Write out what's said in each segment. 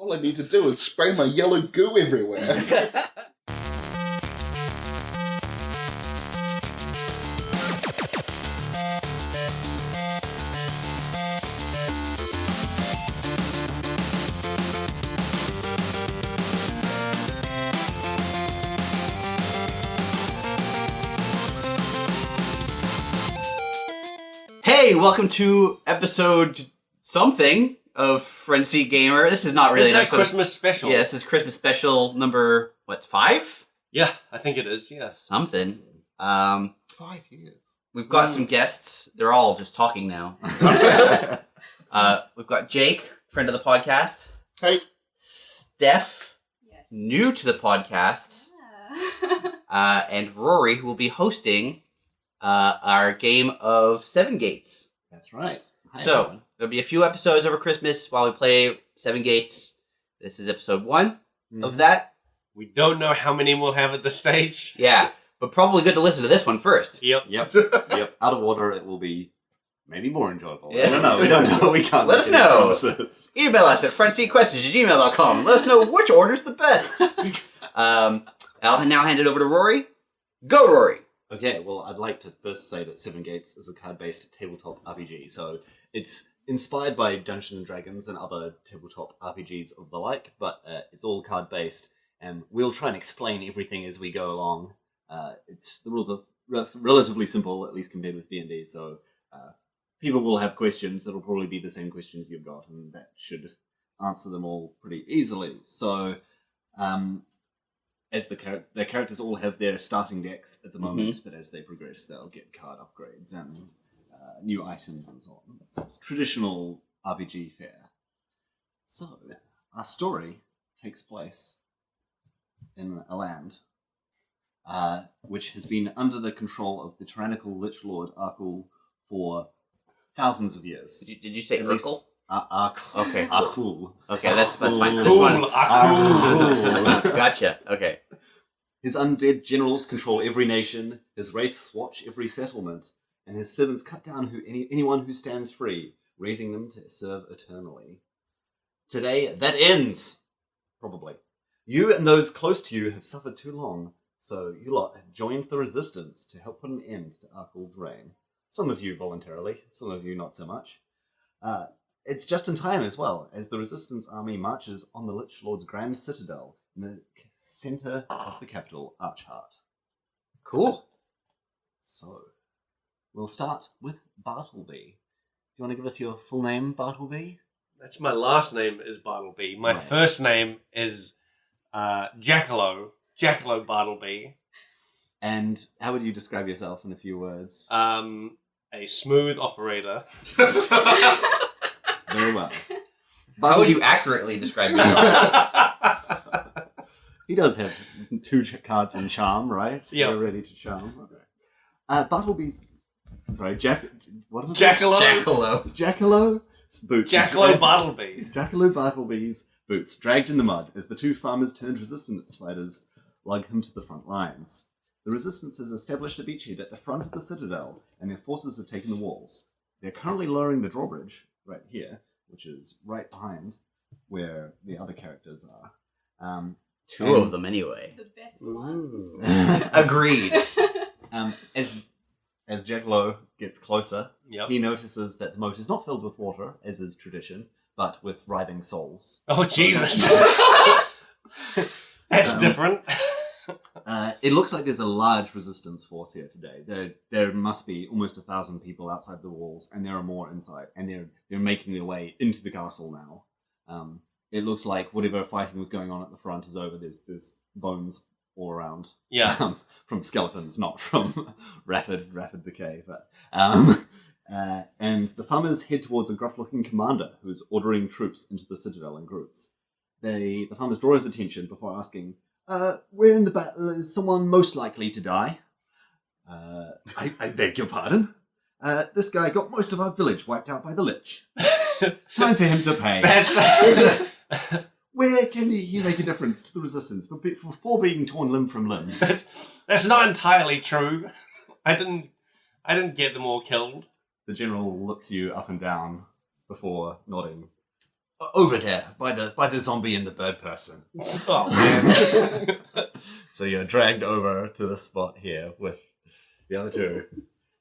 All I need to do is spray my yellow goo everywhere. Hey, welcome to episode something of Frenzy Gamer. This is not really This is a Christmas special. Yeah, this is Christmas special number, 5? Yeah, I think it is, yeah. Something. 5 years. We've got some guests. They're all just talking now. We've got Jake, friend of the podcast. Hey. Steph, Yes. new to the podcast. Yeah. And Rory, who will be hosting our game of Seven Gates. That's right. Hi, So, everyone. there'll be a few episodes over Christmas while we play Seven Gates. This is episode 1 of that. We don't know how many we'll have at this stage. Yeah, but probably good to listen to this one first. Yep. Yep. Out of order, it will be maybe more enjoyable. Yeah. I don't know. We don't know. We can't. Let make us any know. promises. Email us at frontseatquestions@gmail.com. Let us know which order's the best. I'll now hand it over to Rory. Go, Rory. Okay, well, I'd like to first say that Seven Gates is a card-based tabletop RPG, so it's inspired by Dungeons and Dragons and other tabletop RPGs of the like, but it's all card-based, and we'll try and explain everything as we go along. The rules are relatively simple, at least compared with D&D, so people will have questions that'll probably be the same questions you've got, and that should answer them all pretty easily. So, as the characters all have their starting decks at the moment, but as they progress, they'll get card upgrades and new items and so on. It's traditional RPG fare. So, our story takes place in a land which has been under the control of the tyrannical Lich Lord Arkul for thousands of years. Did you say At least- Urkel? Arkul. Okay. Arkul. Okay, that's fine. This Cool. one. Arkul. Gotcha. Okay. His undead generals control every nation, his wraiths watch every settlement, and his servants cut down anyone who stands free, raising them to serve eternally. Today, that ends! Probably. You and those close to you have suffered too long, so you lot have joined the resistance to help put an end to Arkul's reign. Some of you voluntarily, some of you not so much. It's just in time as well, as the resistance army marches on the Lich Lord's grand citadel in the center of the capital, Archheart. Cool. So, we'll start with Bartleby. Do you want to give us your full name, Bartleby? That's my last name is Bartleby. My Right. first name is Jackalow Bartleby. And how would you describe yourself in a few words? A smooth operator. Very well. How would you accurately describe yourself? He does have 2 cards in charm, right? Yeah. They're ready to charm. Okay. Bartleby's... Sorry, what was Jackalow. Jackalow. Jackalow boots. Jackalow Bartleby. Jackalow Bartleby's boots dragged in the mud as the 2 farmers turned resistance fighters lug him to the front lines. The resistance has established a beachhead at the front of the citadel, and their forces have taken the walls. They're currently lowering the drawbridge, right here, which is right behind where the other characters are. 2 of them, anyway. The best ones. Agreed. As Jackalow gets closer, Yep. he notices that the moat is not filled with water, as is tradition, but with writhing souls. Oh, So Jesus. That's Um, different. It looks like there's a large resistance force here today. There must be almost 1,000 people outside the walls, and there are more inside, and they're making their way into the castle now. It looks like whatever fighting was going on at the front is over. There's bones all around. Yeah. From skeletons, not from rapid decay. But and the farmers head towards a gruff-looking commander who's ordering troops into the citadel in groups. The farmers draw his attention before asking, where in the battle is someone most likely to die? I beg your pardon? This guy got most of our village wiped out by the Lich. Time for him to pay. That's Where can he make a difference to the resistance before being torn limb from limb? That's not entirely true. I didn't get them all killed. The general looks you up and down before nodding. Over there, by the zombie and the bird person. Oh man. So you're dragged over to the spot here with the other two.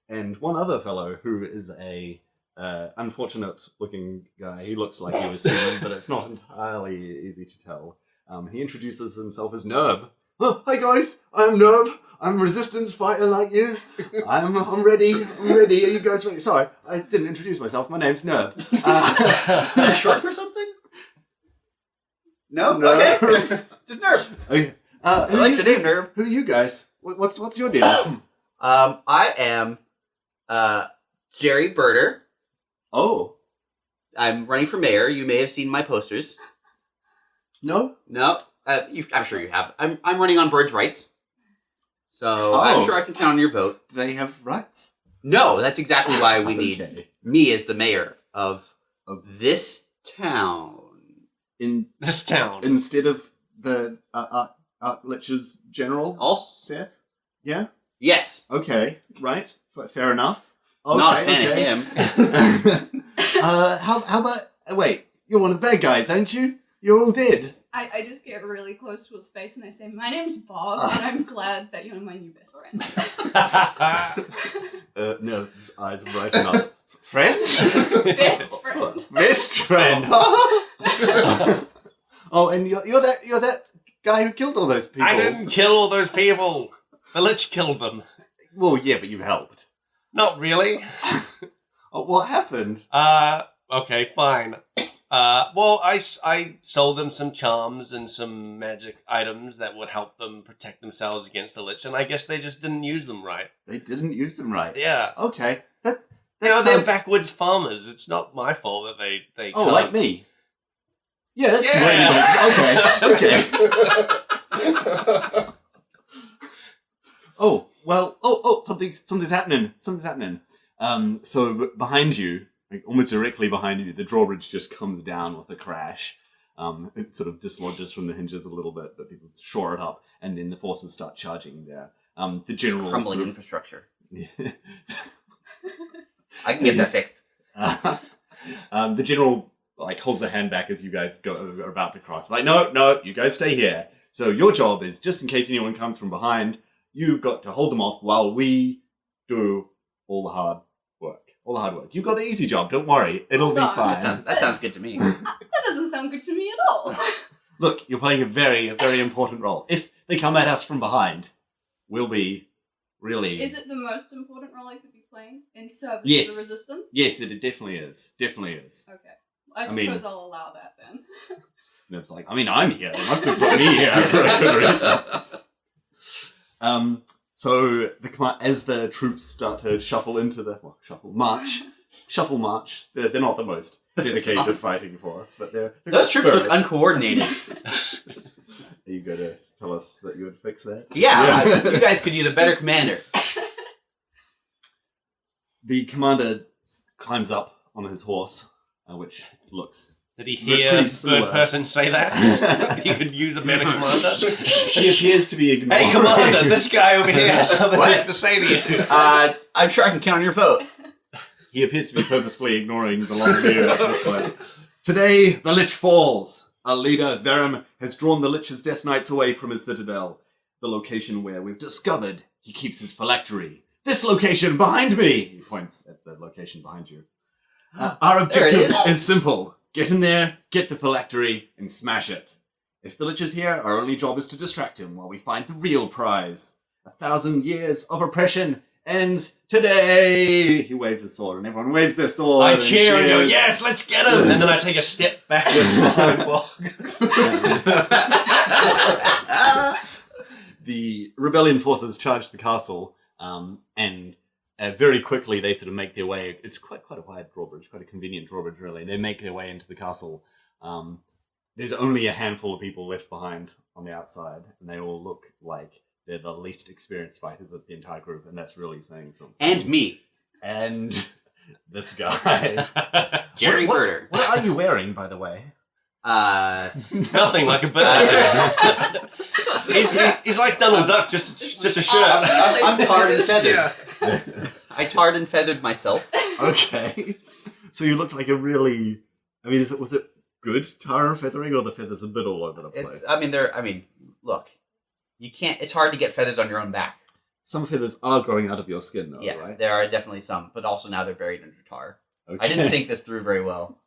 And one other fellow who is a unfortunate-looking guy. He looks like he was human, but it's not entirely easy to tell. He introduces himself as Nerb. Oh, hi guys, I'm Nerb. I'm a resistance fighter like you. I'm ready. I'm ready. Are you guys ready? Sorry, I didn't introduce myself. My name's Nerb. Is that short for something? No? No. Okay. Just Nerb. Okay. I like the name, Nerb. Who are you guys? What's your deal? I am Jerry Birder. Oh. I'm running for mayor. You may have seen my posters. No? No? I'm sure you have. I'm running on birds' rights. So Oh. I'm sure I can count on your vote. Do they have rights? No, that's exactly why we need Okay. me as the mayor of this town. In This town. instead of the Lich's general, Also, Seth? Yeah? yes. Okay, right. Fair enough. Okay, Not a fan okay. of him. How about... Wait, you're one of the bad guys, aren't you? You're all dead. I just get really close to his face and I say, "My name's Bob, and I'm glad that you're my new best friend." Nerv's eyes brighten up. Friend? Best friend. Best friend. Oh, and you're that guy who killed all those people. I didn't kill all those people. The Lich killed them. Well, yeah, but you helped. Not really. Oh, what happened? Okay, fine. Well, I sold them some charms and some magic items that would help them protect themselves against the Lich, and I guess they just didn't use them right. They didn't use them right. Yeah. Okay. That They're sounds... backwoods farmers. It's not my fault that they Oh, can't. like me. Yeah, that's Yeah. completely okay. Oh, well, something's happening. Something's happening. So behind you, like almost directly behind you, the drawbridge just comes down with a crash. It sort of dislodges from the hinges a little bit, but people shore it up, and then the forces start charging there. The general Crumbling sort of... infrastructure. I can get that fixed. The general holds a hand back as you guys are about to cross. Like, no, you guys stay here. So your job is, just in case anyone comes from behind, you've got to hold them off while we do all the hard work. You've got the easy job. Don't worry, it'll be Hold on. fine. That sounds good to me. That doesn't sound good to me at all. Look, you're playing a very important role. If they come at us from behind, we'll be really... Is it the most important role I could be playing in service Yes. to the Resistance? Yes, it definitely is. Definitely is. Okay. I mean- suppose I'll allow that then. Nib's like, I'm here. They must have put me here for a good reason. So as the troops start to shuffle march. They're not the most dedicated fighting force, but they're Those troops look uncoordinated. Are you going to tell us that you would fix that? Yeah, you guys could use a better commander. The commander climbs up on his horse, which looks... Did he Pretty hear similar. Bird Person say that? He could use a better commander. He appears to be ignoring... Hey, commander, this guy over here has something What? to say to you. I'm sure I can count on your vote. He appears to be purposefully ignoring the long view at this point. Today, the Lich falls. Our leader, Verum, has drawn the Lich's Death Knights away from his citadel, the location where we've discovered he keeps his phylactery. This location behind me! He points at the location behind you. Our objective is simple. Get in there, get the phylactery, and smash it. If the Lich is here, our only job is to distract him while we find the real prize. 1,000 years of oppression ends today! He waves his sword, and everyone waves their sword. I and cheer and go, cheers. yes, let's get him! And then I take a step backwards behind Bog. The rebellion forces charge the castle, and very quickly they sort of make their way. It's quite a wide drawbridge, quite a convenient drawbridge, really. They make their way into the castle. There's only a handful of people left behind on the outside, and they all look like they're the least experienced fighters of the entire group, and that's really saying something. And me, And this guy. Jerry What- Birder. What are you wearing, by the way? Nothing like a bird. he's like Donald Duck, just a shirt. I'm tarred and feathered. Yeah. I tarred and feathered myself. Okay. So you look like a really... I mean, was it good tar and feathering, or the feathers a bit all over the place? Look, you can't. It's hard to get feathers on your own back. Some feathers are growing out of your skin, though, Yeah, right? there are definitely some, but also now they're buried under tar. Okay. I didn't think this through very well.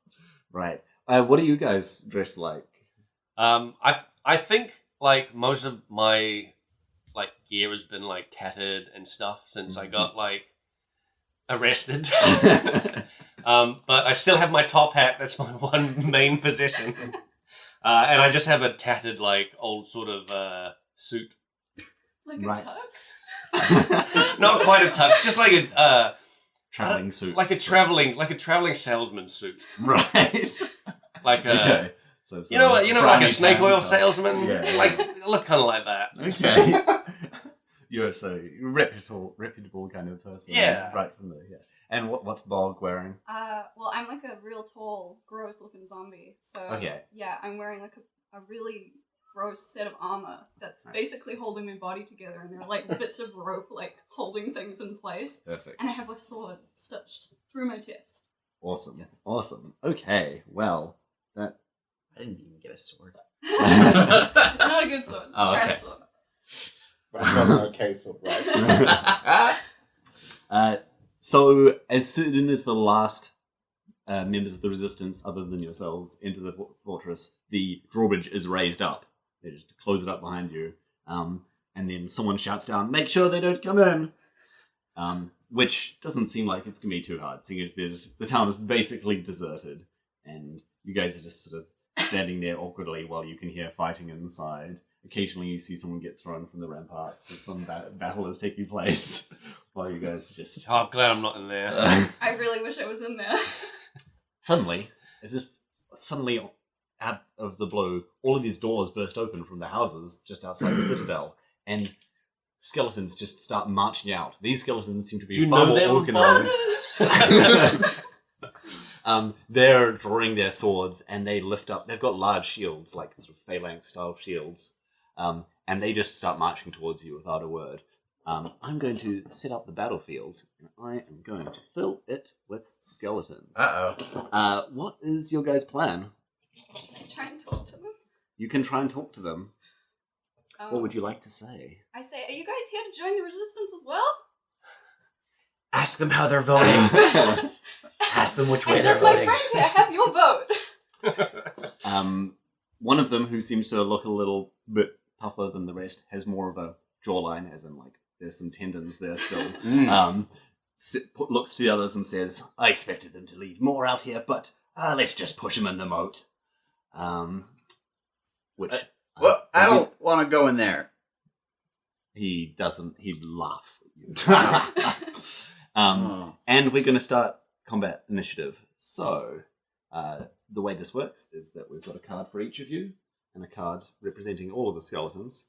Right. What are you guys dressed like? I think like most of my like gear has been like tattered and stuff since I got like arrested. But I still have my top hat. That's my one main possession. And I just have a tattered like old sort of suit. Like Right. a tux? Not quite a tux, just like a Traveling suit. like a traveling salesman suit. Right. Like a Okay. So it's you know like brownie a snake pan oil top. salesman. Yeah. Like I look kind of like that. Okay. You're so reputable kind of person. Yeah. Right from there. Yeah. And what's Bog wearing? Well, I'm like a real tall, gross looking zombie. So Okay. yeah, I'm wearing like a really gross set of armor that's Nice. basically holding my body together, and there are like bits of rope like holding things in place. Perfect. And I have a sword stitched through my chest. Awesome. Awesome. Okay. Well, that. I didn't even get a sword. It's not a good sword. It's Oh, a trash okay. sword. That's not an okay sword, right? So, as soon as the last members of the resistance, other than yourselves, enter the fortress, the drawbridge is raised up. They just close it up behind you. And then someone shouts down, "Make sure they don't come in!" Which doesn't seem like it's going to be too hard, seeing as the town is basically deserted. And you guys are just sort of standing there awkwardly while you can hear fighting inside. Occasionally you see someone get thrown from the ramparts as some battle is taking place while you guys just... Oh, I'm glad I'm not in there. I really wish I was in there. Suddenly, as if suddenly out of the blue, all of these doors burst open from the houses just outside the citadel, and skeletons just start marching out. These skeletons seem to be Do you far know more them? organized. They're drawing their swords, and they lift up. They've got large shields, like sort of phalanx-style shields, and they just start marching towards you without a word. I'm going to set up the battlefield, and I am going to fill it with skeletons. Uh-oh. What is your guys' plan? Try and talk to them. You can try and talk to them. What would you like to say? I say, are you guys here to join the resistance as well? Ask them how they're voting. Ask them which way It's they're just my voting. friend here. Have your vote. One of them, who seems to look a little bit tougher than the rest, has more of a jawline, as in, like, there's some tendons there still. Looks to the others and says, "I expected them to leave more out here, but let's just push them in the moat." Which... Well, I don't want to go in there. He doesn't. He laughs at you. And we're going to start combat initiative. So, the way this works is that we've got a card for each of you, and a card representing all of the skeletons.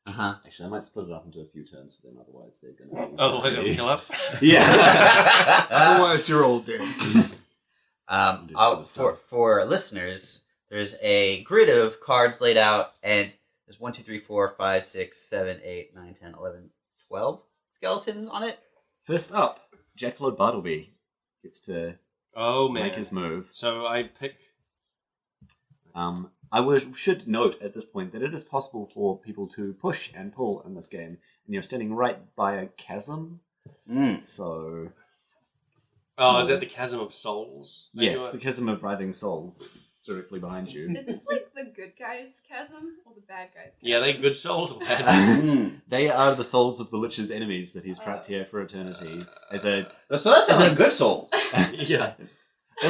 Uh-huh. Actually, I might split it up into a few turns for them, otherwise they're going to be... Otherwise it'll kill us. Yeah. Otherwise, you're all dead. For listeners, there's a grid of cards laid out, and there's 1, 2, 3, 4, 5, 6, 7, 8, 9, 10, 11, 12 skeletons on it. First up, Jackalope Bartleby gets to Oh man. make his move. So I pick. Should note at this point that it is possible for people to push and pull in this game, and you're standing right by a chasm. So... Oh, is that the Chasm of Souls? Yes, the Chasm of Writhing Souls, directly behind you. Is this like the good guys' chasm or the bad guys' chasm? Yeah, they good souls or bad? They are the souls of the Lich's enemies that he's trapped here for eternity. So that sounds like good souls. Yeah.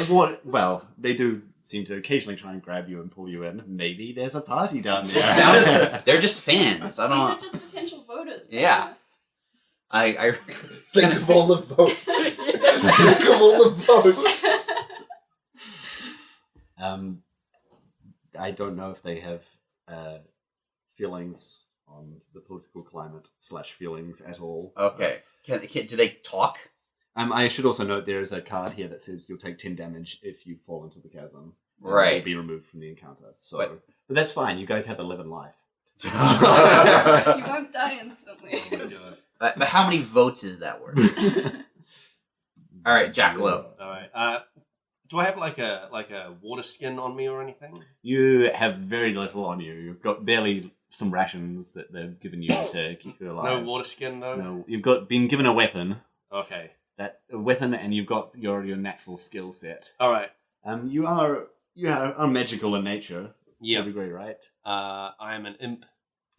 Well, they do seem to occasionally try and grab you and pull you in. Maybe there's a party down It there. sounds they're just fans. I These don't. are just potential voters. Yeah. I Think of all the votes. Think of all the votes. I don't know if they have feelings on the political climate / feelings at all. Okay. Do they talk? I should also note there is a card here that says you'll take 10 damage if you fall into the chasm. And Right. Will be removed from the encounter. So, But that's fine. You guys have 11 life. You won't die instantly. But how many votes is that worth? All right, Jackalope. Alright. Do I have like a water skin on me or anything? You have very little on you. You've got barely some rations that they've given you to keep you alive. No water skin though. No, you've been given a weapon. Okay. A weapon, and you've got your natural skill set. All right. You are magical in nature. Yeah. To a degree, right? I am an imp.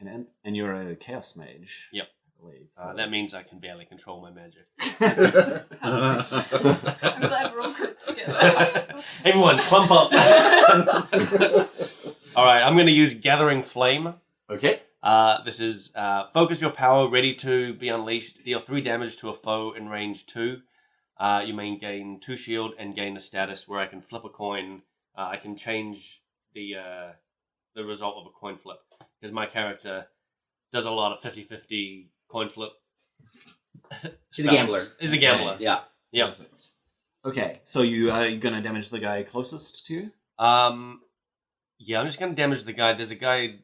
An imp, and you're a chaos mage. Yep. I believe. So. That means I can barely control my magic. I'm glad we're all grouped together. Everyone, clump up. All right, I'm going to use Gathering Flame. Okay. This is focus your power, ready to be unleashed. Deal 3 damage to a foe in range 2. You may gain 2 shield and gain the status where I can flip a coin. I can change the result of a coin flip because my character does a lot of 50-50 coin flip. She's a gambler. He's a gambler. Yeah. Yeah. Perfect. Okay, so you're going to damage the guy closest to you? Yeah, I'm just going to damage the guy. There's a guy,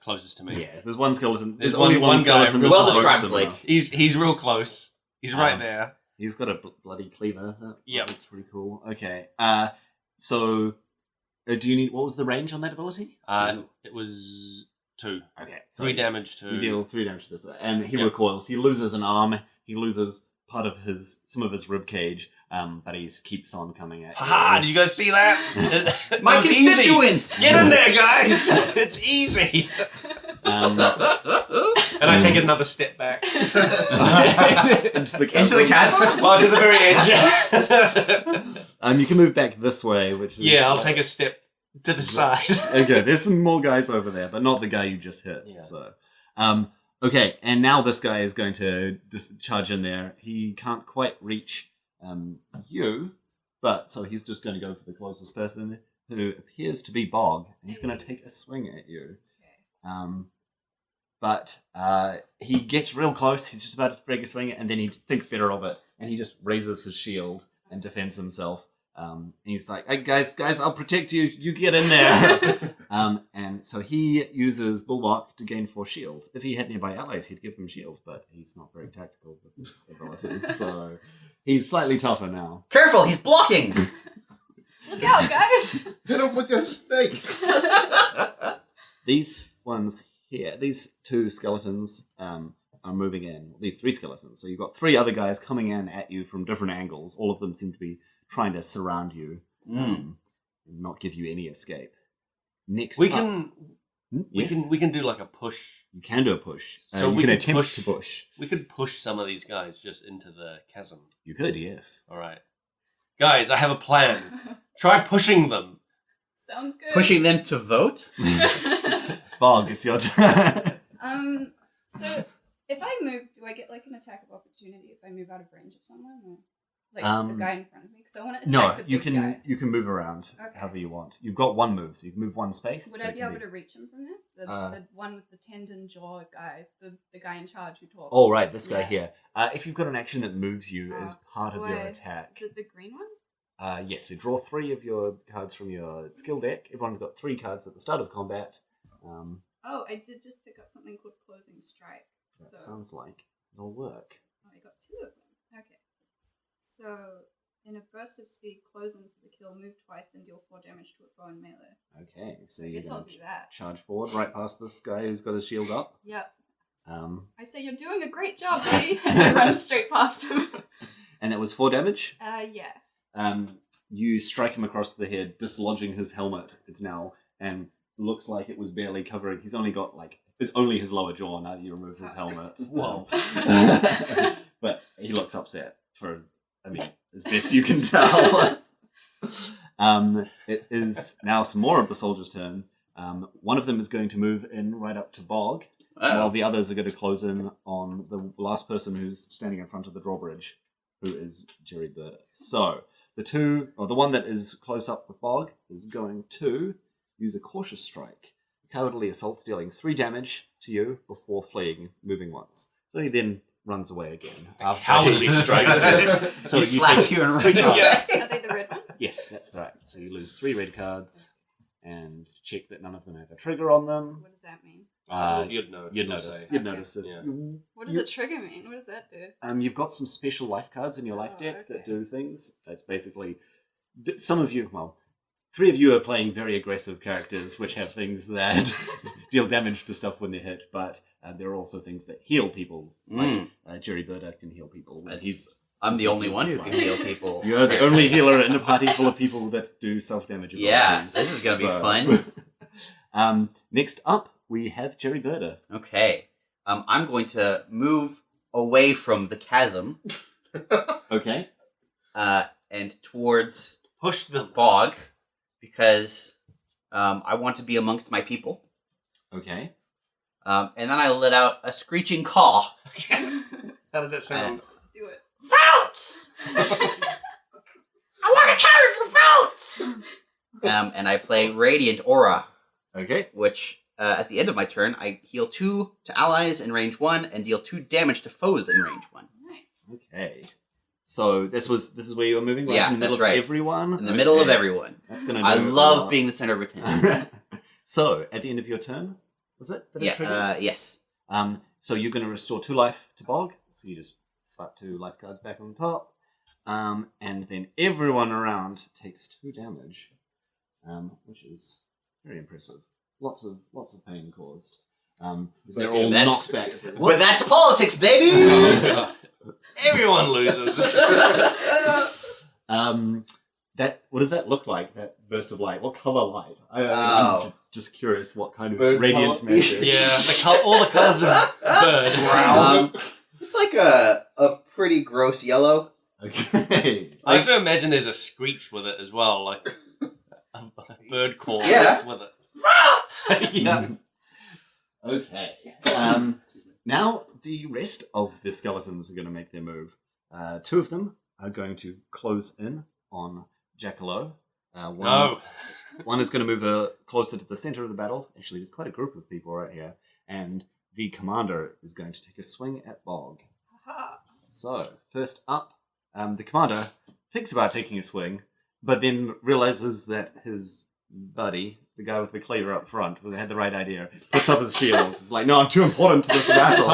closest to me. Yes, there's one skeleton. There's only one guy skeleton. real that's well close described, to Blake. him. He's real close. He's right there. He's got a bloody cleaver. Yep. That's pretty cool. Okay, so do you need, what was the range on that ability? It was 2. Okay, so 3 damage to... You deal 3 damage to this guy, and he Yep. recoils. He loses an arm. He loses part of some of his rib cage, but he keeps on coming at Haha, you. did you guys see that? My It was easy. constituents! Get in there, guys! It's easy! Um, And I take another step back. into the chasm. Into the chasm? Well, to the very edge. You can move back this way, which is... Yeah, I'll take a step to the side. Okay, there's some more guys over there, but not the guy you just hit. Yeah. So, okay, and now this guy is going to just charge in there. He can't quite reach you, but so he's just going to go for the closest person, who appears to be Bog, and he's going to take a swing at you. But he gets real close. He's just about to break a swing, and then he thinks better of it, and he just raises his shield and defends himself. And he's like, "Hey, guys, I'll protect you. You get in there." And so he uses Bulwark to gain 4 shield. If he had nearby allies, he'd give them shield, but he's not very tactical with his abilities, so he's slightly tougher now. Careful, he's blocking! Look out, guys! Hit him with your snake. These ones here, these 2 skeletons are moving in. These 3 skeletons. So you've got 3 other guys coming in at you from different angles. All of them seem to be trying to surround you and not give you any escape. Next We up, can yes, we can do like a push. you can do a push. So you we can could attempt push- to push. We could push some of these guys just into the chasm. You could, yes. All right, guys, I have a plan. Try pushing them. Sounds good. Pushing them to vote? Bog, it's your turn. So if I move, do I get like an attack of opportunity if I move out of range of someone, or like the guy in front of me? Because I want to attack No, the you big can guy. you can move around Okay. however you want. You've got 1 move, so you can move 1 space. Would but I it be can able to reach him from there? The one with the tendon jaw guy, the guy in charge who talks. Oh, right, this guy Yeah. here. If you've got an action that moves you as part of your Boy. attack, Is it the green ones? yes, so draw 3 of your cards from your skill deck. Everyone's got 3 cards at the start of combat. Oh, I did just pick up something called Closing Strike. That So sounds like it'll work. I got 2 of them. Okay. So in a burst of speed, close in for the kill, move twice, then deal 4 damage to a foe in melee. Okay, so I you're guess I'll going do to that. charge forward right past this guy who's got his shield up. Yep. Um, I say you're doing a great job, buddy. And I run straight past him. and that was 4 damage. Yeah. You strike him across the head, dislodging his helmet. It's now, and looks like it was barely covering. He's only got it's only his lower jaw now that you remove his helmet. Whoa. But he looks upset as best you can tell. It is now some more of the soldiers' turn. One of them is going to move in right up to Bog, while the others are going to close in on the last person who's standing in front of the drawbridge, who is Jerry Burder. So the one that is close up with Bog is going to use a cautious strike. Cowardly assault, dealing 3 damage to you before fleeing, moving once. So he then runs away again. Cowardly strikes. So he you slapped take- you in right Yes. Are they the red ones? Yes, that's right. So you lose 3 red cards and check that none of them have a trigger on them. What does that mean? You'd know. You'd You'll notice. say. You'd notice it. Yeah. What does a trigger mean? What does that do? You've got some special life cards in your life Oh, deck that okay. do things. It's basically some of you, well, 3 of you are playing very aggressive characters, which have things that deal damage to stuff when they're hit, but there are also things that heal people. Like Jerry Burda can heal people. I'm the only one who can heal people. You're the only healer in a party full of people that do self-damage abilities. Yeah, this is going to be fun. Next up, we have Jerry Burda. Okay. I'm going to move away from the chasm. Okay. And towards Push them. bog, because I want to be amongst my people. Okay. And then I let out a screeching caw. How does that sound? Do it. Fruits! I want to carry the fruits! And I play Radiant Aura, Okay. which at the end of my turn, I heal 2 to allies in range 1 and deal 2 damage to foes in range 1. Nice. Okay. So this is where you're moving, right? Yeah, in the middle that's right. of everyone? In the middle of everyone. That's gonna I do a love lot. being the center of attention. So, at the end of your turn, was it that it triggers? Yes. So you're going to restore 2 life to Bog. So you just slap 2 life cards back on the top. And then everyone around takes 2 damage, which is very impressive. Lots of pain caused. They're all That's- knocked back. But that's politics, baby! Everyone loses. What does that look like? That burst of light. What color light? I'm Oh. just curious. What kind of Bird radiant color? magic? Yeah, all the colours of bird. It's like a pretty gross yellow. Okay. I also imagine there's a screech with it as well, like a bird call Yeah. with it. Yeah. Okay. Now the rest of the skeletons are going to make their move. 2 of them are going to close in on Jackalow. No. One is going to move closer to the center of the battle. Actually, there's quite a group of people right here. And the commander is going to take a swing at Bog. Aha. So, first up, the commander thinks about taking a swing, but then realizes that his buddy, the guy with the cleaver up front, had the right idea. Puts up his shield. It's like, no, I'm too important to this battle.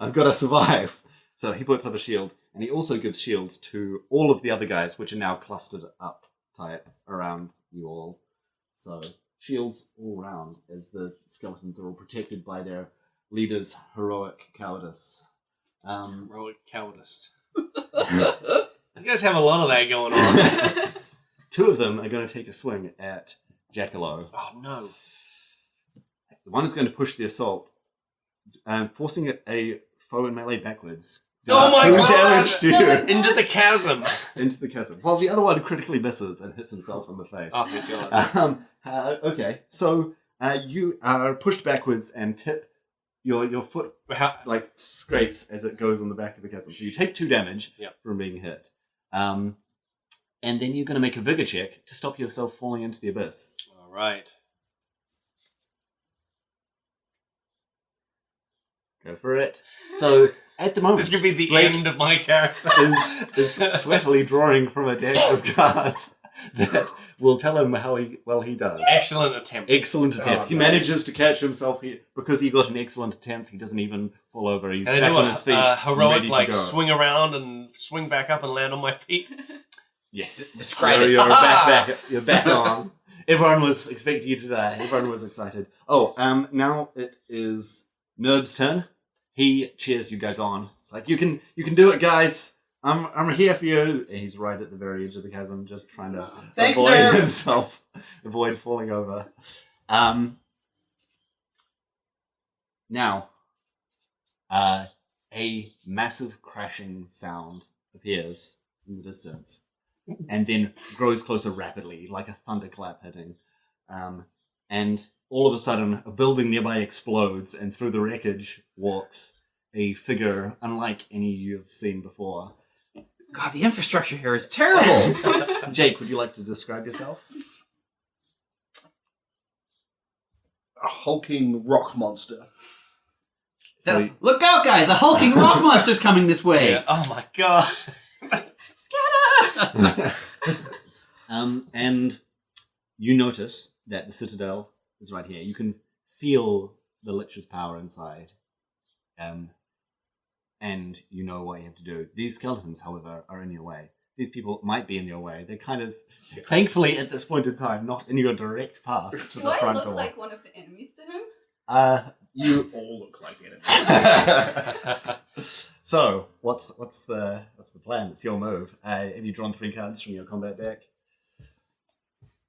I've got to survive. So he puts up a shield, and he also gives shields to all of the other guys, which are now clustered up tight around you all. So shields all around, as the skeletons are all protected by their leader's heroic cowardice. Heroic cowardice. You guys have a lot of that going on. 2 of them are going to take a swing at Jackalow. Oh no. One is going to push the assault, forcing a foe in melee backwards. Oh my 2 God! damage to you Into the chasm. into the chasm. While the other one critically misses and hits himself in the face. Oh my god. Okay, so you are pushed backwards and tip your foot like scrapes as it goes on the back of the chasm. So you take 2 damage from being hit. And then you're going to make a vigor check to stop yourself falling into the abyss. All right. Go for it. So at the moment, This could be the Blake end of my character. is sweatily drawing from a deck of cards that will tell him how well he does. Excellent attempt. Excellent attempt. Oh, He nice. manages to catch himself here because he got an excellent attempt. He doesn't even fall over. He's And I back do on his feet, heroic, ready to like go. swing around and swing back up and land on my feet. Yes. Describe it. You're Ah! You're back on. Everyone was expecting you to die. Everyone was excited. Oh, now it is Nerb's turn. He cheers you guys on. It's like, you can do it, guys. I'm here for you. And he's right at the very edge of the chasm, just trying to Thanks, avoid Nerb. himself, avoid falling over. Now, a massive crashing sound appears in the distance, and then grows closer rapidly, like a thunderclap hitting. And all of a sudden, a building nearby explodes, and through the wreckage walks a figure unlike any you've seen before. God, the infrastructure here is terrible. Jake, would you like to describe yourself? A hulking rock monster. So, Look out, guys! A hulking rock monster's coming this way. Yeah. Oh my god. Scatter! and you notice that the citadel is right here. You can feel the Lich's power inside. And you know what you have to do. These skeletons, however, are in your way. these people might be in your way. They're kind of, thankfully at this point in time, not in your direct path to Do the I front look door. like one of the enemies to him? You all look like enemies. So, what's the plan? It's your move. Have you drawn 3 cards from your combat deck?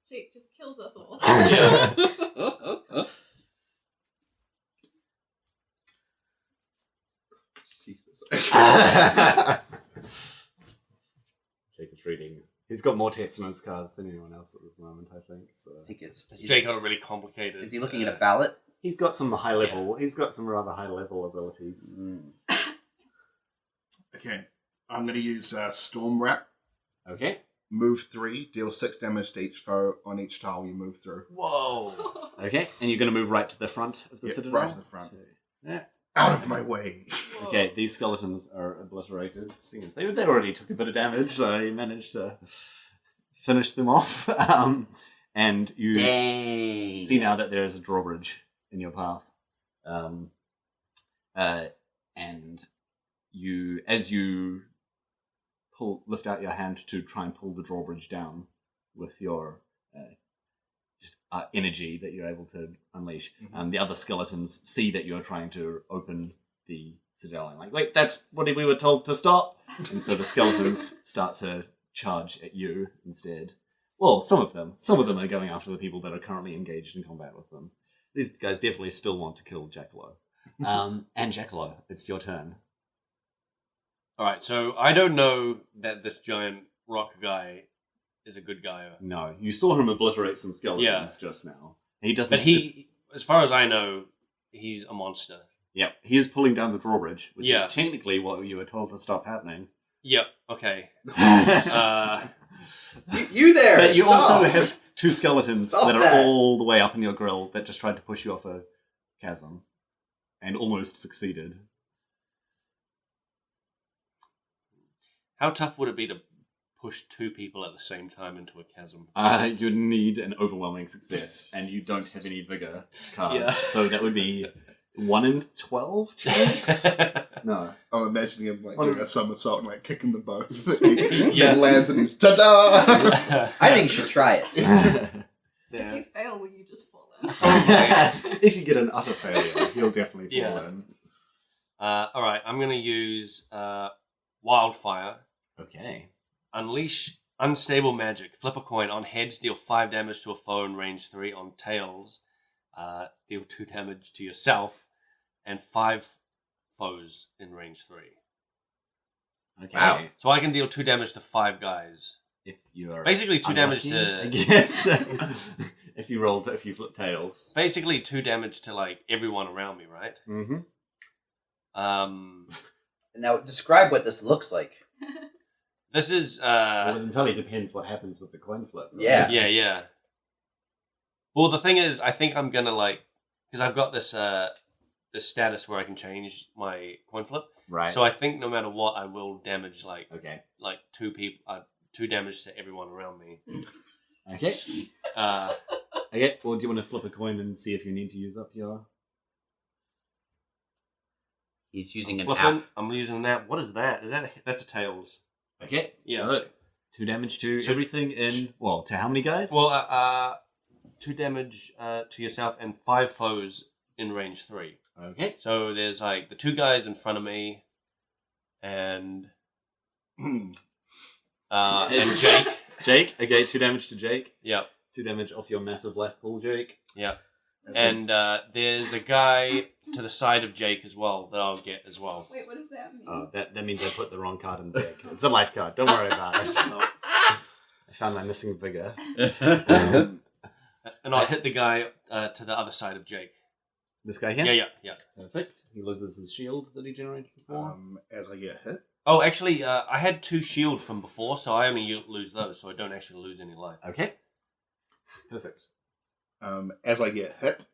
Jake just kills us all. Yeah. Jesus. Jake is reading. He's got more text on his cards than anyone else at this moment, I think. So I think it's. Jake got a really complicated. Is he looking at a ballot? he's got some high level. He's got some rather high level abilities. Okay, I'm going to use Storm Wrap. Okay. Move 3, deal 6 damage to each foe on each tile you move through. Whoa. Okay, and you're going to move right to the front of the Yep, citadel? right to the front. Yeah. Out of my way. Whoa. Okay, these skeletons are obliterated. Seeing as they already took a bit of damage, so you managed to finish them off. And you Dang. see now that there is a drawbridge in your path. And you, as you lift out your hand to try and pull the drawbridge down with your energy that you're able to unleash. The other skeletons see that you're trying to open the citadel and like, wait, that's what we were told to stop. And so the skeletons start to charge at you instead. Well, some of them are going after the people that are currently engaged in combat with them. These guys definitely still want to kill Jackalow. And Jackalow, it's your turn. All right, so I don't know that this giant rock guy is a good guy. No, you saw him obliterate some skeletons just now. He doesn't. But he, as far as I know, he's a monster. Yep, he is pulling down the drawbridge, which Yeah. is technically what you were told to stop happening. Yep, okay. You there! But you stop. also have 2 skeletons Stop that are that. all the way up in your grill that just tried to push you off a chasm, and almost succeeded. How tough would it be to push 2 people at the same time into a chasm? You need an overwhelming success, and you don't have any vigor cards, Yeah. so that would be 1 in 12 chance. No. I'm imagining him like What doing a- a somersault and like kicking them both. He Yeah. lands and he's ta-da! I think you should try it. If you fail, will you just fall in? If you get an utter failure, you'll definitely fall Yeah. in. All right, I'm going to use Wildfire. Okay. Unleash Unstable Magic. Flip a coin. On heads, deal 5 damage to a foe in range 3. On tails, deal 2 damage to yourself and 5 foes in range 3. Okay. Wow. So I can deal 2 damage to 5 guys. If you're Basically 2 damage unlucky, I to... guess. if you flip tails. Basically 2 damage to, like, everyone around me, right? Mm-hmm. Now, describe what this looks like. This is... Well, it entirely depends what happens with the coin flip. Right? Yeah. Yeah. Well, the thing is, I think I'm gonna like, because I've got this this status where I can change my coin flip. Right. So I think no matter what, I will damage like Okay. 2 people, 2 damage to everyone around me. Okay. Okay. Well, do you want to flip a coin and see if you need to use up your... He's using an Flipping. app. I'm using that. What is that? That's a tails. Okay. Yeah. So, 2 damage to everything in... Well, to how many guys? Well, 2 damage to yourself and 5 foes in range 3. Okay. So there's like the 2 guys in front of me, and and Jake. Jake. Okay, 2 damage to Jake. Yep. 2 damage off your massive left pool, Jake. Yep. And there's a guy to the side of Jake as well that I'll get as well. Wait, what does that mean? Oh, that means I put the wrong card in the deck. It's a life card. Don't worry about it. I found my missing vigor. And I'll hit the guy to the other side of Jake. This guy here? Yeah. Perfect. He loses his shield that he generated before. As I get hit. Oh, actually, I had 2 shield from before, so I only lose those, so I don't actually lose any life. Okay. Perfect. As I get hit.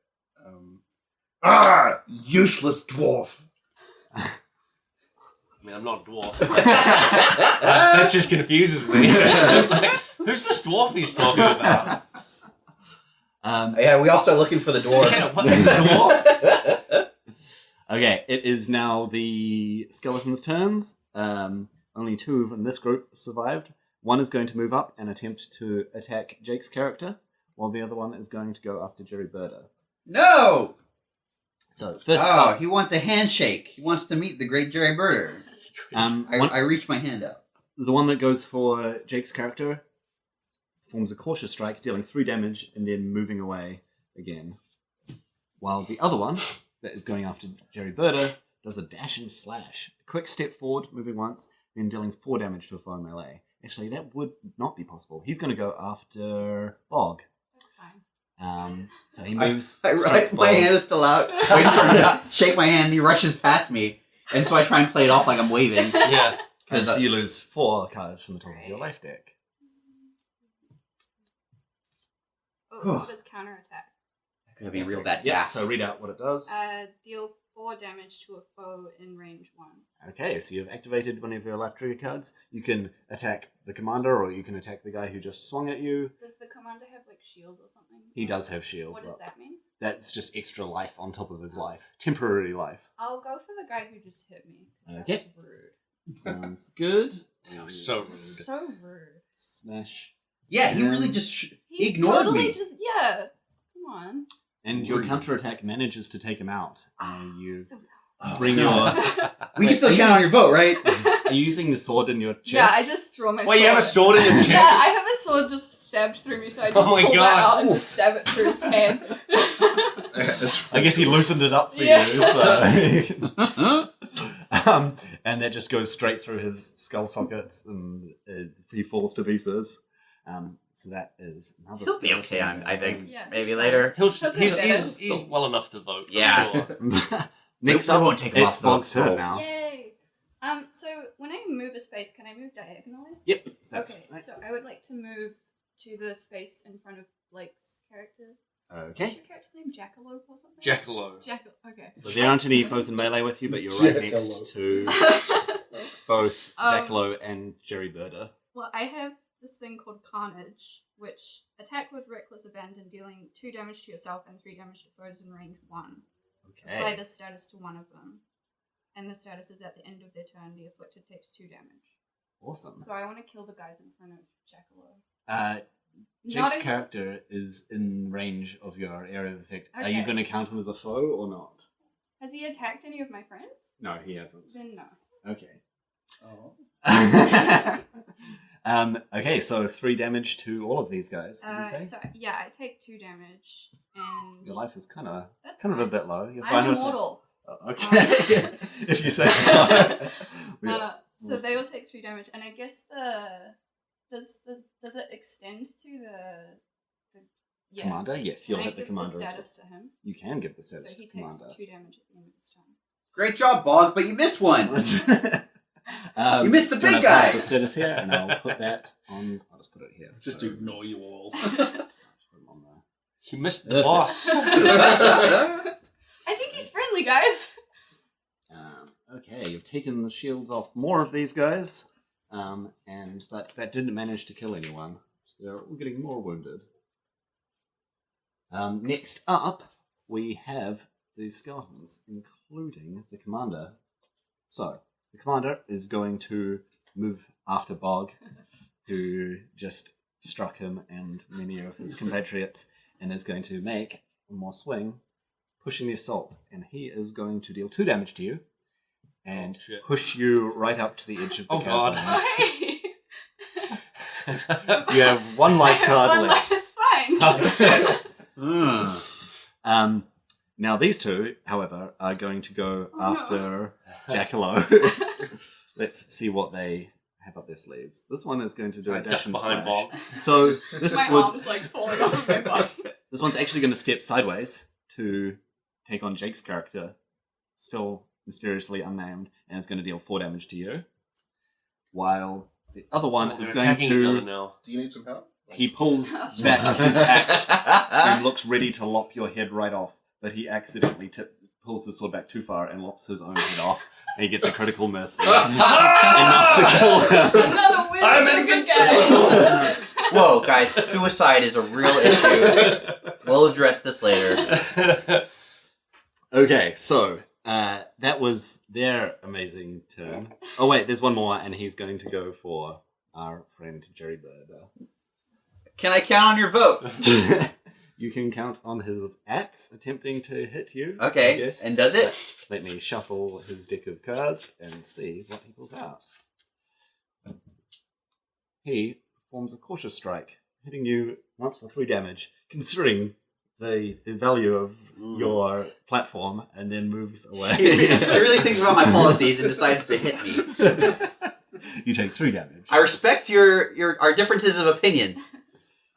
Useless dwarf! I mean, I'm not a dwarf. That just confuses me. Like, who's this dwarf he's talking about? Yeah, we all start looking for the dwarves. Yeah, what is a dwarf? Okay, it is now the skeletons' turns. Only 2 in this group survived. One is going to move up and attempt to attack Jake's character, while the other one is going to go after Jerry Birder. No! So first, he wants a handshake. He wants to meet the great Jerry Birder. I reach my hand out. The one that goes for Jake's character forms a cautious strike, dealing 3 damage and then moving away again. While the other one, that is going after Jerry Birder, does a dash and slash. A quick step forward, moving once, then dealing 4 damage to a foe in melee. Actually, that would not be possible. He's going to go after Bog. That's fine. So he moves. My Bog. hand is still out. Waiting for him to shake my hand, and he rushes past me. And so I try and play it off like I'm waving. Yeah. And so you lose 4 cards from the top of your life deck. Oh, what does counterattack? That could have been a real bad Yeah, gaff. so read out what it does. Deal 4 damage to a foe in range 1. Okay, so you've activated one of your life trigger cards. You can attack the commander, or you can attack the guy who just swung at you. Does the commander have like shield or something? He does have shields. What does up. that mean? That's just extra life on top of his life. Temporary life. I'll go for the guy who just hit me. 'Cause Okay. That's rude. Sounds good. That was so rude. So rude. Smash. Yeah, he really just He ignored totally me. just come on. And your counterattack manages to take him out. You So bring your... We can still count on your vote, right? Are you using the sword in your chest? yeah, I just draw my sword. Wait, you have a sword in your chest? Yeah, I have a sword just stabbed through me, so I just Oh my pull that God. out and just stab it through his hand. I guess he loosened it up for Yeah. you, so... and that just goes straight through his skull sockets, and he falls to pieces. So that is another. He'll be okay, I think. Yeah, Maybe he's later. He's well enough to vote. I'm Yeah. sure. Next We up, won't take him it's off the Bog's turn roll. now. Yay! So when I move a space, can I move diagonally? Yep. That's Okay, right. so I would like to move to the space in front of Blake's character. What's Okay. your character's name? Jackalope or something? Jackalope. Okay. So there aren't any foes in melee with you, but you're right next to both Jackalope and Jerry Birder. Well, I have this thing called Carnage, which attack with reckless abandon, dealing 2 damage to yourself and 3 damage to foes in range 1. Apply Okay. the status to one of them. And the status is at the end of their turn, the afflicted takes 2 damage. Awesome. So I want to kill the guys in front of Jackalope. Jake's Not character is in range of your area of effect. Are you Okay. going to count him as a foe or not? Has he attacked any of my friends? No, he hasn't. Then no. Okay. Oh. Okay, so 3 damage to all of these guys, did you say? So yeah, I take 2 damage, and Your life is kind of that's a fine. bit low. You're fine I'm with immortal. Okay, if you say so. So they will take 3 damage, and I guess does it extend to the yeah. Commander, yes, you'll Can I hit the give commander. the as status to him? well. You can give the status So he to takes commander. 2 damage at the end of his turn. Great job, Bog, but you missed one. You missed the do you big wanna pass guy. the status here, and I'll put that on. I'll just put it here. Just So, to ignore you all. I'll just put it on there. You missed the boss. I think he's friendly, guys. Okay, you've taken the shields off more of these guys, and that didn't manage to kill anyone. So they're all getting more wounded. Next up, we have the skeletons, including the commander. So, the commander is going to move after Bog, who just struck him and many of his compatriots, and is going to make one more swing, pushing the assault. And he is going to deal 2 damage to you, and shit. push you right up to the edge of the Oh, God. chasm. Oh, hey. You have 1 life card One left. life, it's fine. Now these two, however, are going to go Oh, no. after Jackalope. Let's see what they have up their sleeves. This one is going to do a Duck dash and behind slash. Bog. So this My would arm's like falling off of my body. this one's actually going to step sideways to take on Jake's character, still mysteriously unnamed, and it's going to deal 4 damage to you. While the other one is They're going attacking each other to now. Do you need some help? he pulls back his axe and looks ready to lop your head right off, but he accidentally pulls the sword back too far and lops his own head off, and he gets a critical miss. And that's enough to kill him. Another win. I'm for in the control. guys. Whoa, guys, suicide is a real issue. We'll address this later. Okay, so that was their amazing turn. Oh wait, there's one more, and he's going to go for our friend Jerry Bird. Can I count on your vote? You can count on his axe attempting to hit you. Okay, Yes. and does it? Let me shuffle his deck of cards and see what he pulls out. He performs a cautious strike, hitting you once for 3 damage, considering the value of your platform, and then moves away. He really thinks about my policies and decides to hit me. You take 3 damage. I respect our differences of opinion.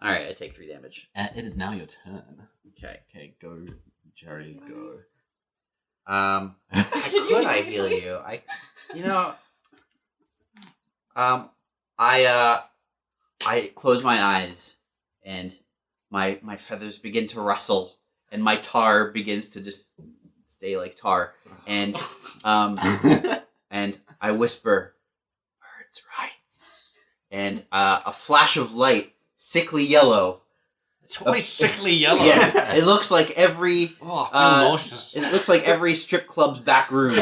All right, I take 3 damage. It is now your turn. Okay. Okay, go, Jerry, go. I heal you? I close my eyes and my feathers begin to rustle and my tar begins to just stay like tar and and I whisper, "Birds' rights," and a flash of light, sickly yellow. It's always sickly yellow. Yes, it looks like every. Oh, I feel nauseous. It looks like every strip club's back room.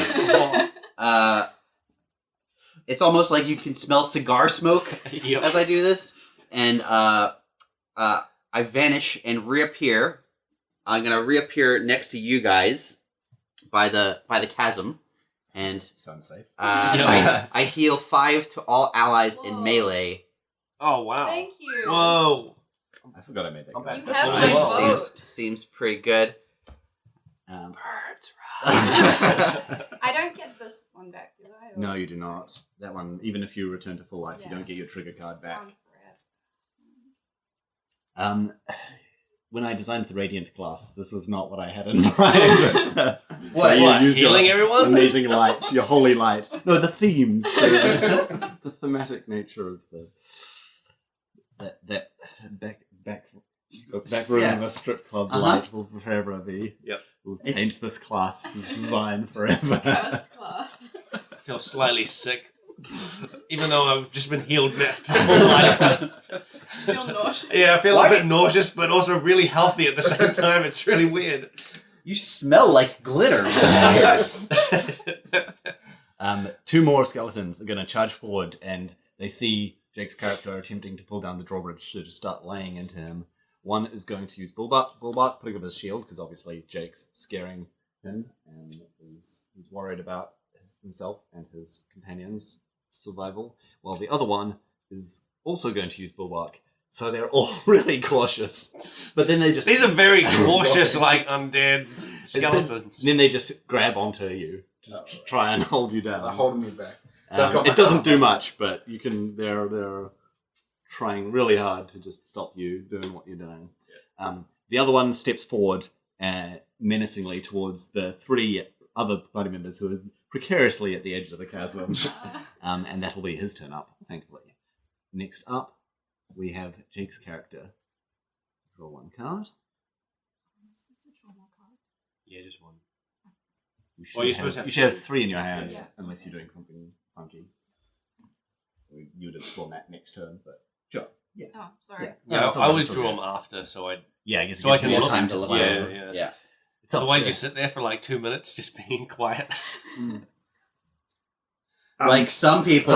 It's almost like you can smell cigar smoke Yep. as I do this, and I vanish and reappear. I'm gonna reappear next to you guys by the chasm, and Sounds safe. I heal 5 to all allies in Whoa. melee. Oh, wow. Thank you. Whoa. I forgot I made that I'm card. back. You That's have nice. my Seems, vote. seems pretty good. Um, Birds I don't get this one back, do I? Or- no, you do not. That one, even if you return to full life, you Yeah. don't get your trigger card back. It's gone forever. When I designed the Radiant class, this was not what I had in mind. What? You What, use your healing everyone? Amazing light, your holy light. No, the themes, the thematic nature of that back room Yeah. of a strip club Uh-huh. light will forever be. Yep. Will It's- change this class's design forever. Cursed class. I feel slightly sick. Even though I've just been healed now to full life. Still nauseous. Yeah, I feel a bit nauseous, but also really healthy at the same time. It's really weird. You smell like glitter. 2 more skeletons are going to charge forward, and they see Jake's character attempting to pull down the drawbridge to just start laying into him. One is going to use Bullbark, putting up his shield, because obviously Jake's scaring him and is worried about himself and his companions' survival, while the other one is also going to use Bullbark. So they're all really cautious. But then they just... These are very cautious, like, undead skeletons. Then they just grab onto you, just try and hold you down. They're holding me back. So I've got my It doesn't do arm. much, but you can. They're trying really hard to just stop you doing what you're doing. The other one steps forward menacingly towards the 3 other party members who are precariously at the edge of the chasm, and that will be his turn up, thankfully. Next up, we have Jake's character. Draw 1 card. Am I supposed to draw more cards? Yeah, just one. You should, Well, you're supposed to have, have you should have 3. 3 in your hand, Yeah. unless you're doing something funky. You would have drawn that next turn, but sure. Yeah. Oh, sorry. Yeah. Yeah, that's all I good, always that's all draw good. them after, so I. Yeah, I guess So it I gives can you more look time at to look. it. Yeah, Yeah. yeah. It's up Otherwise, to you sit there for like 2 minutes just being quiet. Like some people.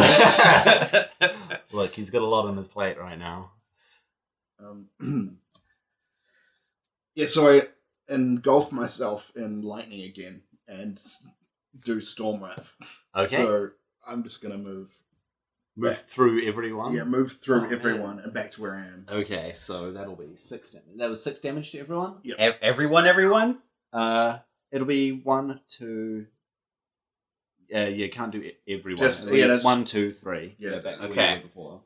Look, he's got a lot on his plate right now. Yeah, so I engulf myself in lightning again and do Storm Wrath. Okay. So I'm just going to move Through everyone? move through Oh, everyone man. and back to where I am. Okay, so that'll be 6 damage. That was 6 damage to everyone? Everyone? It'll be 1, 2... you can't do everyone. Just- It'll be yeah, that's- 1, 2, 3. Yeah. Back to Okay. where you were before.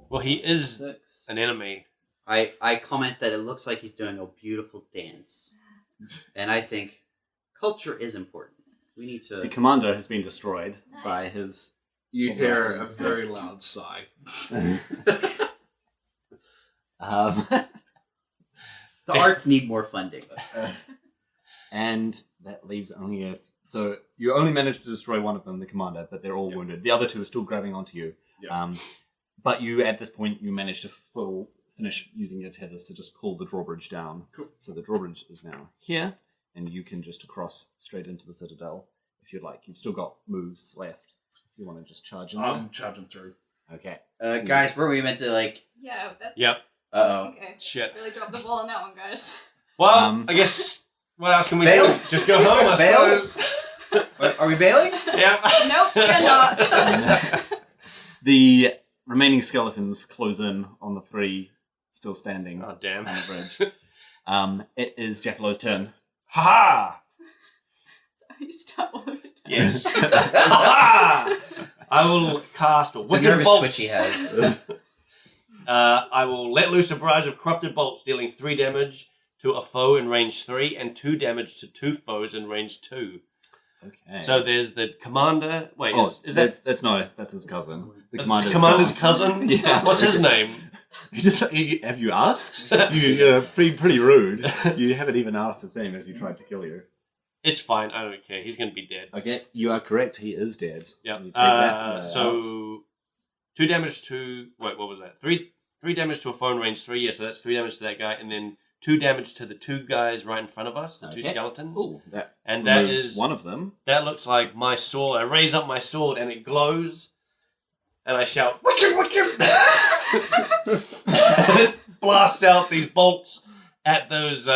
Well, he is 6. an enemy. I comment that it looks like he's doing a beautiful dance. And I think culture is important. We need The to... commander has been destroyed by Nice. his... You hear a very loud sigh. The arts need more funding. And that leaves only a... So you only managed to destroy one of them, the commander, but they're all Yep. wounded. The other 2 are still grabbing onto you. Yep. But you, at this point, you managed to finish using your tethers to just pull the drawbridge down. Cool. So the drawbridge is now here, and you can just cross straight into the citadel if you'd like. You've still got moves left if you want to just charge in there. I'm charging through. Okay. Guys, were we meant to like? Yeah, that. Yep. Okay. Shit. Really dropped the ball on that one, guys. Well, I guess what else can we Bail? do? Just go home, I Bail? suppose. Are we bailing? Yep. Nope, we are not. The remaining skeletons close in on the 3 still standing Oh, damn. on the bridge. It is Jackalo's turn. Ha You start all of it. Yes. Ha I will cast It's a Wicked nervous Bolts. twitch he has. I will let loose a barrage of corrupted bolts, dealing 3 damage to a foe in range 3 and 2 damage to 2 foes in range 2. Okay. So there's the commander. Wait, is that that's not that's his cousin. The the commander's cousin? Yeah. What's his name? Have you asked? You're pretty rude. You haven't even asked his name as he tried to kill you. It's fine. I don't care. He's gonna be dead. Okay, you are correct. He is dead. Yeah. You take that, out. So 2 damage to what was that? 3 damage to a foe in range 3. Yeah, so that's 3 damage to that guy, and then 2 damage to the 2 guys right in front of us, the 2 skeletons. Ooh, that And that removes is one of them. That looks like my sword. I raise up my sword and it glows, and I shout, "Wicked, wicked!" And it blasts out these bolts at those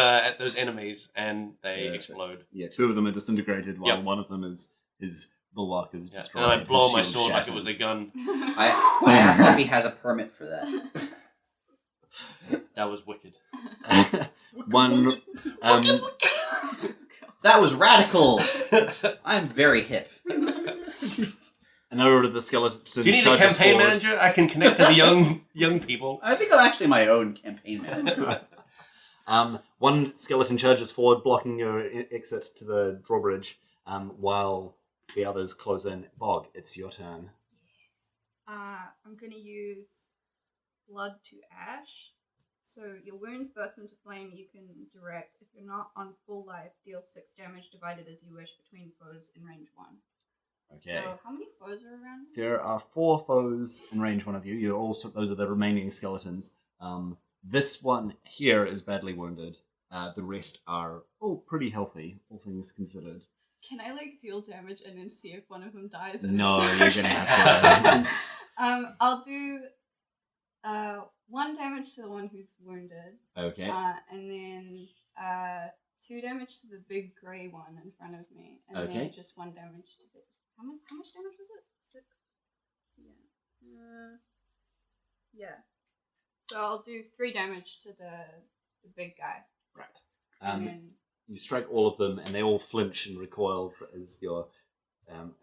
enemies, and they explode. Yeah, 2 of them are disintegrated, while Yep. one of them is his bulwark is Yeah. destroyed. And I his blow my shield sword like it was a shatters. gun. I asked if he has a permit for that. That was wicked. One. That was radical. I'm very hip. Another of the skeletons. Do you need a campaign manager? I can connect to the young people. I think I'm actually my own campaign manager. One skeleton charges forward, blocking your exit to the drawbridge, while the others close in. Bog, it's your turn. I'm gonna use Blood to Ash. So your wounds burst into flame. You can direct. If you're not on full life, deal 6 damage divided as you wish between foes in range 1. Okay. So how many foes are around? There are 4 foes in range 1 of you. You're also those are the remaining skeletons. This one here is badly wounded. The rest are all pretty healthy, all things considered. Can I deal damage and then see if one of them dies? No, you're gonna have to. I'll do 1 damage to the one who's wounded. Okay. And then 2 damage to the big grey one in front of me, and Okay. then just 1 damage to the. How much damage was it? 6. Yeah. Yeah. So I'll do 3 damage to the big guy, Right. and then You strike all of them, and they all flinch and recoil as your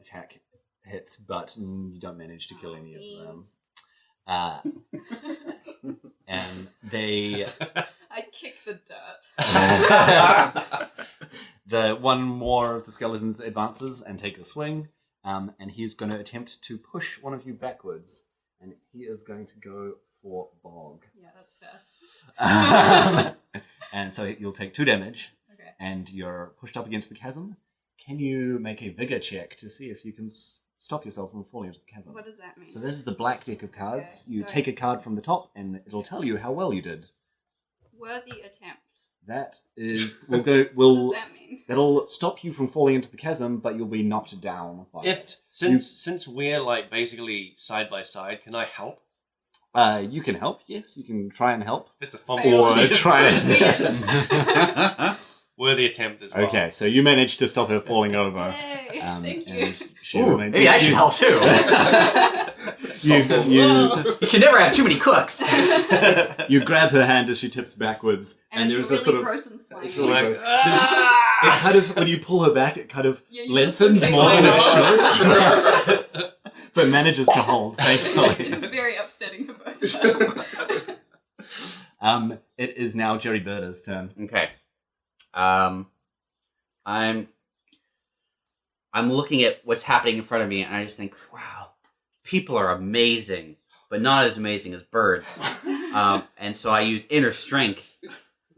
attack hits, but you don't manage to kill any of them. And they... I kick the dirt. The one more of the skeletons advances and takes a swing, and he's going to attempt to push one of you backwards, and he is going to go for Bog. Yeah, that's fair. And so you'll take 2 damage, Okay. and you're pushed up against the chasm. Can you make a vigor check to see if you can stop yourself from falling into the chasm? What does that mean? So this is the black deck of cards. Okay, You so- take a card from the top, and it'll tell you how well you did. Worthy attempt. That is will What does that mean? that'll stop you from falling into the chasm, but you'll be knocked down by it. Since we're basically side by side, can I help? You can help. Yes, you can try and help. If it's a fumble, Or just try push and- me. Worthy attempt as well. Okay, so you managed to stop her falling over. Yay! Um, Thank you. and she Ooh, remained- maybe I should help too. You You can never have too many cooks. you grab her hand as she tips backwards, and and it's there's really a sort of gross and slimy. it's really Like, gross. ah! It kind of when you pull her back, it kind of Yeah, you just lengthens look more like, than oh. it should, but manages to hold. Thankfully, It's very upsetting for both of us. It is now Jerry Birder's turn. Okay. I'm looking at what's happening in front of me, and I just think, wow, people are amazing, but not as amazing as birds. And so I use inner strength.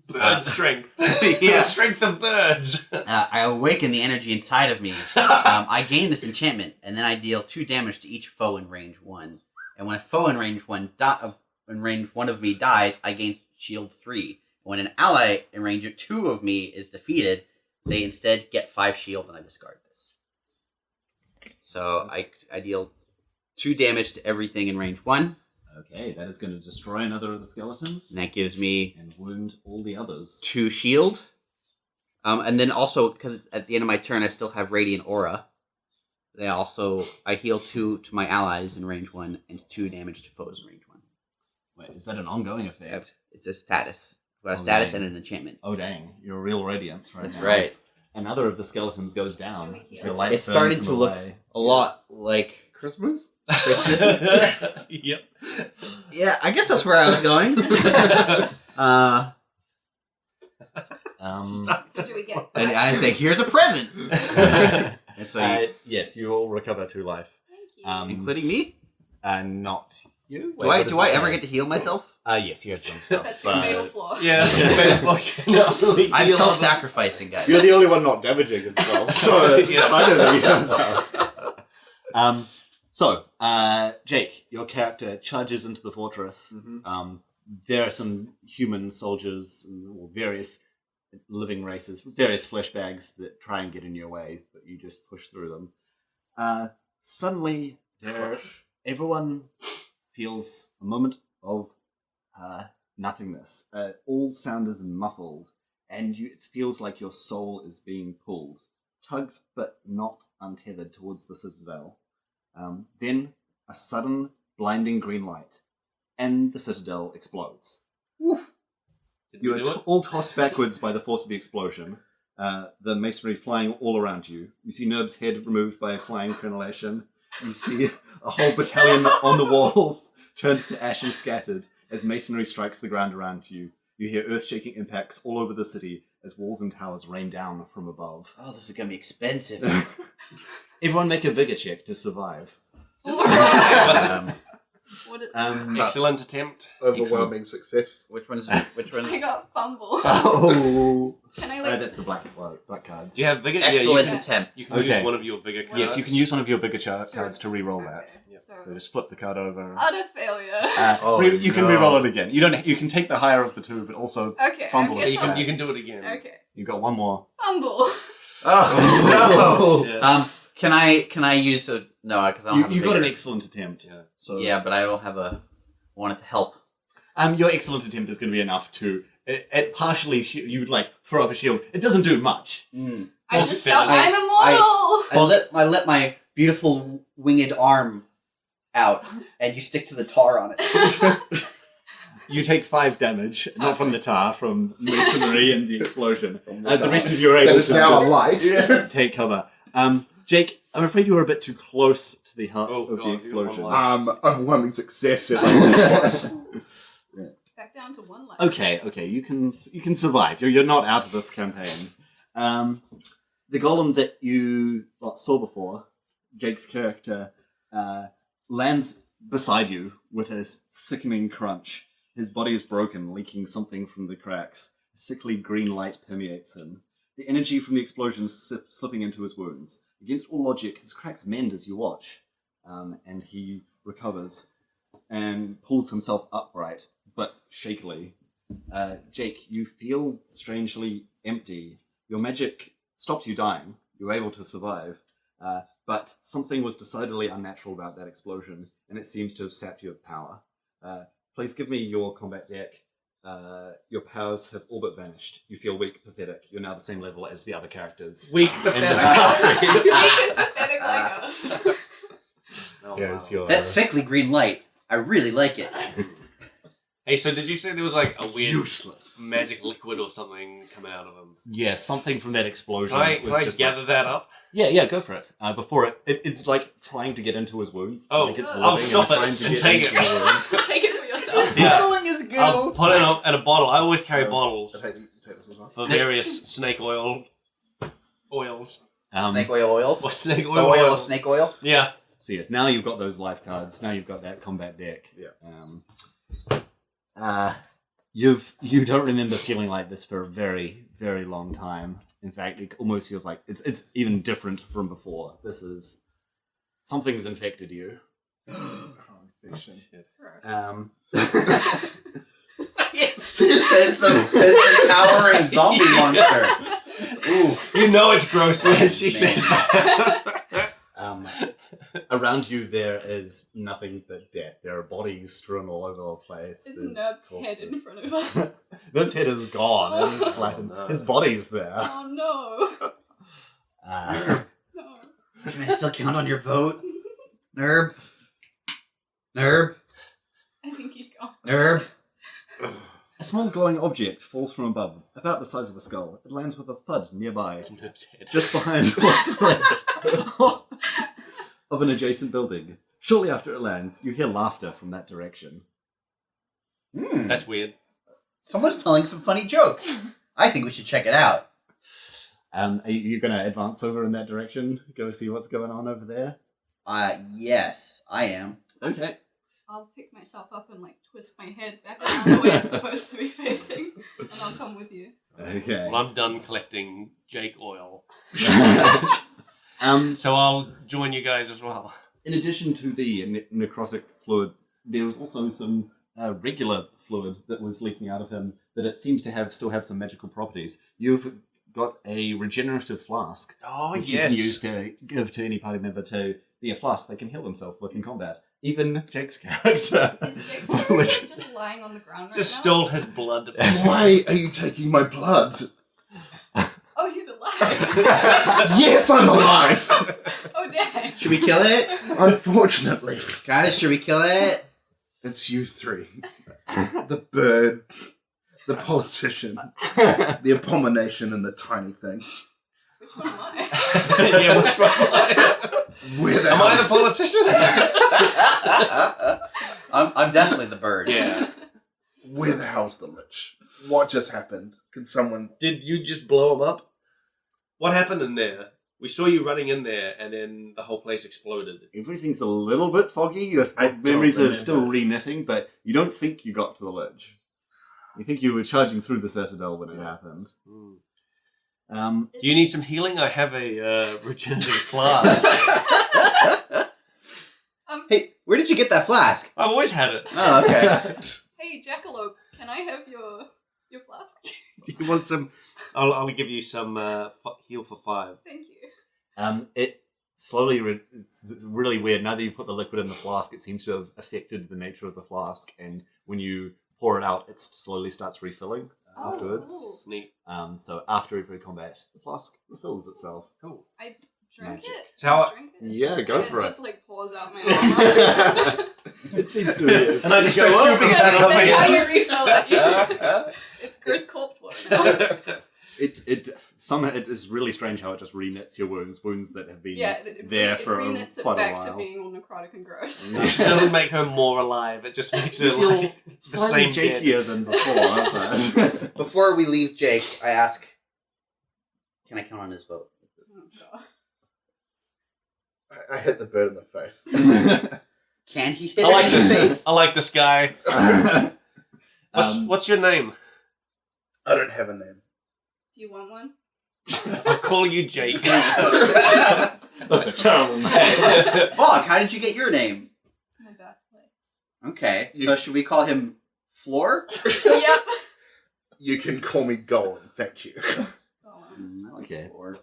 Bird strength. Yeah. The strength of birds. I awaken the energy inside of me. I gain this enchantment, and then I deal 2 damage to each foe in range 1. And when a foe in range 1 of me dies, I gain shield 3. When an ally in range 2 of me is defeated, they instead get 5 shield, and I discard this. So I deal 2 damage to everything in range 1. Okay, that is going to destroy another of the skeletons And that gives me and wound all the others. 2 shield. And then also, because at the end of my turn, I still have Radiant Aura. I heal 2 to my allies in range 1 and 2 damage to foes in range 1. Wait, is that an ongoing effect? It's a status. I've got a Oh, status dang. and an enchantment. Oh dang, you're real radiant right That's now. right. Another of the skeletons goes Do down. we heal? So light It's burns starting them to look away. a lot like Christmas? Yep. Yeah, I guess that's where I was going. So do we get And back? I say, here's a present. And so yes, you all recover 2 life. Thank you. including me? Not you. Do I ever get to heal myself? Yes, you have some stuff. That's your fatal flaw. Yeah, that's Facebook. I'm self-sacrificing, guys. You're the only one not damaging himself, so Yeah. I don't know you can So, Jake, your character charges into the fortress. Mm-hmm. There are some human soldiers, or various living races, various flesh bags that try and get in your way, but you just push through them. Suddenly, everyone feels a moment of nothingness. All sound is muffled, and it feels like your soul is being pulled, tugged but not untethered towards the citadel. Then a sudden, blinding green light, and the citadel explodes. Woof. You are all tossed backwards by the force of the explosion. The masonry flying all around you. You see Nerb's head removed by a flying crenellation. You see a whole battalion on the walls turned to ash and scattered as masonry strikes the ground around you. You hear earth-shaking impacts all over the city as walls and towers rain down from above. Oh, this is going to be expensive. Everyone make a vigor check to survive. What is, Excellent attempt. Overwhelming success. Which one's? I got fumble. Oh! Can I like? That's the black cards. Do you have vigor? Excellent Yeah, attempt. you can Okay. use one of your vigor cards. Yes, you can use one of your vigor cards to re-roll that. Yep. So just flip the card over. Utter failure. Oh, You can no. re-roll it again. You can take the higher of the 2, but also Okay. Fumble I it. guess You can do it again. Okay. you got one more. Fumble. Oh Yeah. Can I use a no? Because I don't have a You got an vigor. excellent attempt. Yeah. So Yeah, but I don't have a. I want it to help. your excellent attempt is going to be enough to it partially you would like throw up a shield. It doesn't do much. Mm. I Well, just I- shout, I'm immortal. I let my beautiful winged arm out, and you stick to the tar on it. You take 5 damage, not from the tar, from masonry and the explosion. the The rest of you are able That is to now just a light. take cover. Jake, I'm afraid you were a bit too close to the heart Oh, of God, the you explosion. were Overwhelming success as I was. Back down to 1 life. Okay, you can survive. You're not out of this campaign. The golem that you saw before, Jake's character, lands beside you with a sickening crunch. His body is broken, leaking something from the cracks. A sickly green light permeates him. The energy from the explosion slipping into his wounds. Against all logic, his cracks mend as you watch, and he recovers and pulls himself upright, but shakily. Jake, you feel strangely empty. Your magic stops you dying. You're able to survive, but something was decidedly unnatural about that explosion, and it seems to have sapped you of power. Please give me your combat deck. Your powers have all but vanished. You feel weak, pathetic. You're now the same level as the other characters. Weak, In the pathetic. Weak and pathetic like us. Oh, Here's wow. your... That sickly green light, I really like it. Hey, so did you say there was like a weird useless. magic liquid or something coming out of him? Yeah, something from that explosion. Can I just gather that up? Yeah, go for it. Before it's like trying to get into his wounds. Oh. Like it's Oh, living stop and it. trying to get Take into it. your wounds. Take it for yourself. Yeah. Bottling is good. I'll put it up in a bottle. I always carry bottles Take this as well. for various snake oils. Snake oil oils. Or snake The oil oil of oils. snake oil. Yeah. So yes, now you've got those life cards. Now you've got that combat deck. Yeah. You don't remember feeling like this for a very, very long time. In fact, it almost feels like it's even different from before. This is something's infected you. Infection. Gross. says the towering zombie monster. Ooh. You know it's gross when she says that. Around you, there is nothing but death. There are bodies strewn all over the place. Is There's Nerd's head in corpses. front of us? Nerd's head is gone. It is flattened. no. His body's there. Oh no. Uh, No. Can I still count on your vote? Nerb? Nerb? I think he's gone. Nerb? a small glowing object falls from above, about the size of a skull. It lands with a thud nearby, It's Nerd's head. just behind what's left of an adjacent building. Shortly after it lands, you hear laughter from that direction. That's weird. Someone's telling some funny jokes. I think we should check it out. Are you going to advance over in that direction? Go see what's going on over there? Yes, I am. Okay. I'll pick myself up and like twist my head back around the way it's supposed to be facing, and I'll come with you. Okay. Well, I'm done collecting Jake oil, Um, so I'll join you guys as well. in addition to the necrotic fluid, there was also some regular fluid that was leaking out of him that it seems to still have some magical properties. You've got a regenerative flask, Oh which you can use to give to any party member to be a flask they can heal themselves with in combat. Even Jake's character. Is Jake's character just lying on the ground right Just now? stole his blood. Why are you taking my blood? Oh, he's alive. Yes, I'm alive! Oh, dang. Should we kill it? Unfortunately, Guys, should we kill it? it's you three. The bird, the politician, the abomination, and the tiny thing. Which one am I? Yeah, which one? Where the Am I hell's- the politician? I'm definitely the bird. Yeah. Where the hell's the Lich? What just happened? Can someone... Did you just blow him up? What happened in there? We saw you running in there, and then the whole place exploded. Everything's a little bit foggy. Your I don't memories are remember. still re-knitting, but you don't think you got to the ledge. You think you were charging through the citadel when it happened. Do you need some healing? I have a regenerative flask. Hey, where did you get that flask? I've always had it. Oh, okay. Hey, Jackalope, can I have your flask? Do you want some? I'll give you some heal for 5. Thank you. It slowly, it's really weird. Now that you put the liquid in the flask, it seems to have affected the nature of the flask, and when you pour it out, it slowly starts refilling afterwards. Neat. So after every combat, the flask refills itself. Cool. I drink Magic. it. So how- I drink it. Yeah, go and for it. it. Just like pours out my arm. It seems to. And I just go go up. scooping it back up That's how again. you refill it. You should. It's gross corpse water now. It is really strange how it just re-knits your wounds that have been Yeah, there it for re-knits it quite a back while. to being all necrotic and gross. It doesn't make her more alive. It just makes her You feel like the slightly same dead. jakier than before, but Before we leave Jake, I ask, can I count on his vote? Oh, God. I hit the bird in the face. Can he hit I like her in the this. face? I like this guy. What's your name? I don't have a name. Do you want one? I'll call you Jake. That's a terrible name. Bog, how did you get your name? It's my birthplace. Okay, so should we call him Floor? Yep. You can call me Golem, thank you. Go on. I like Okay. Floor.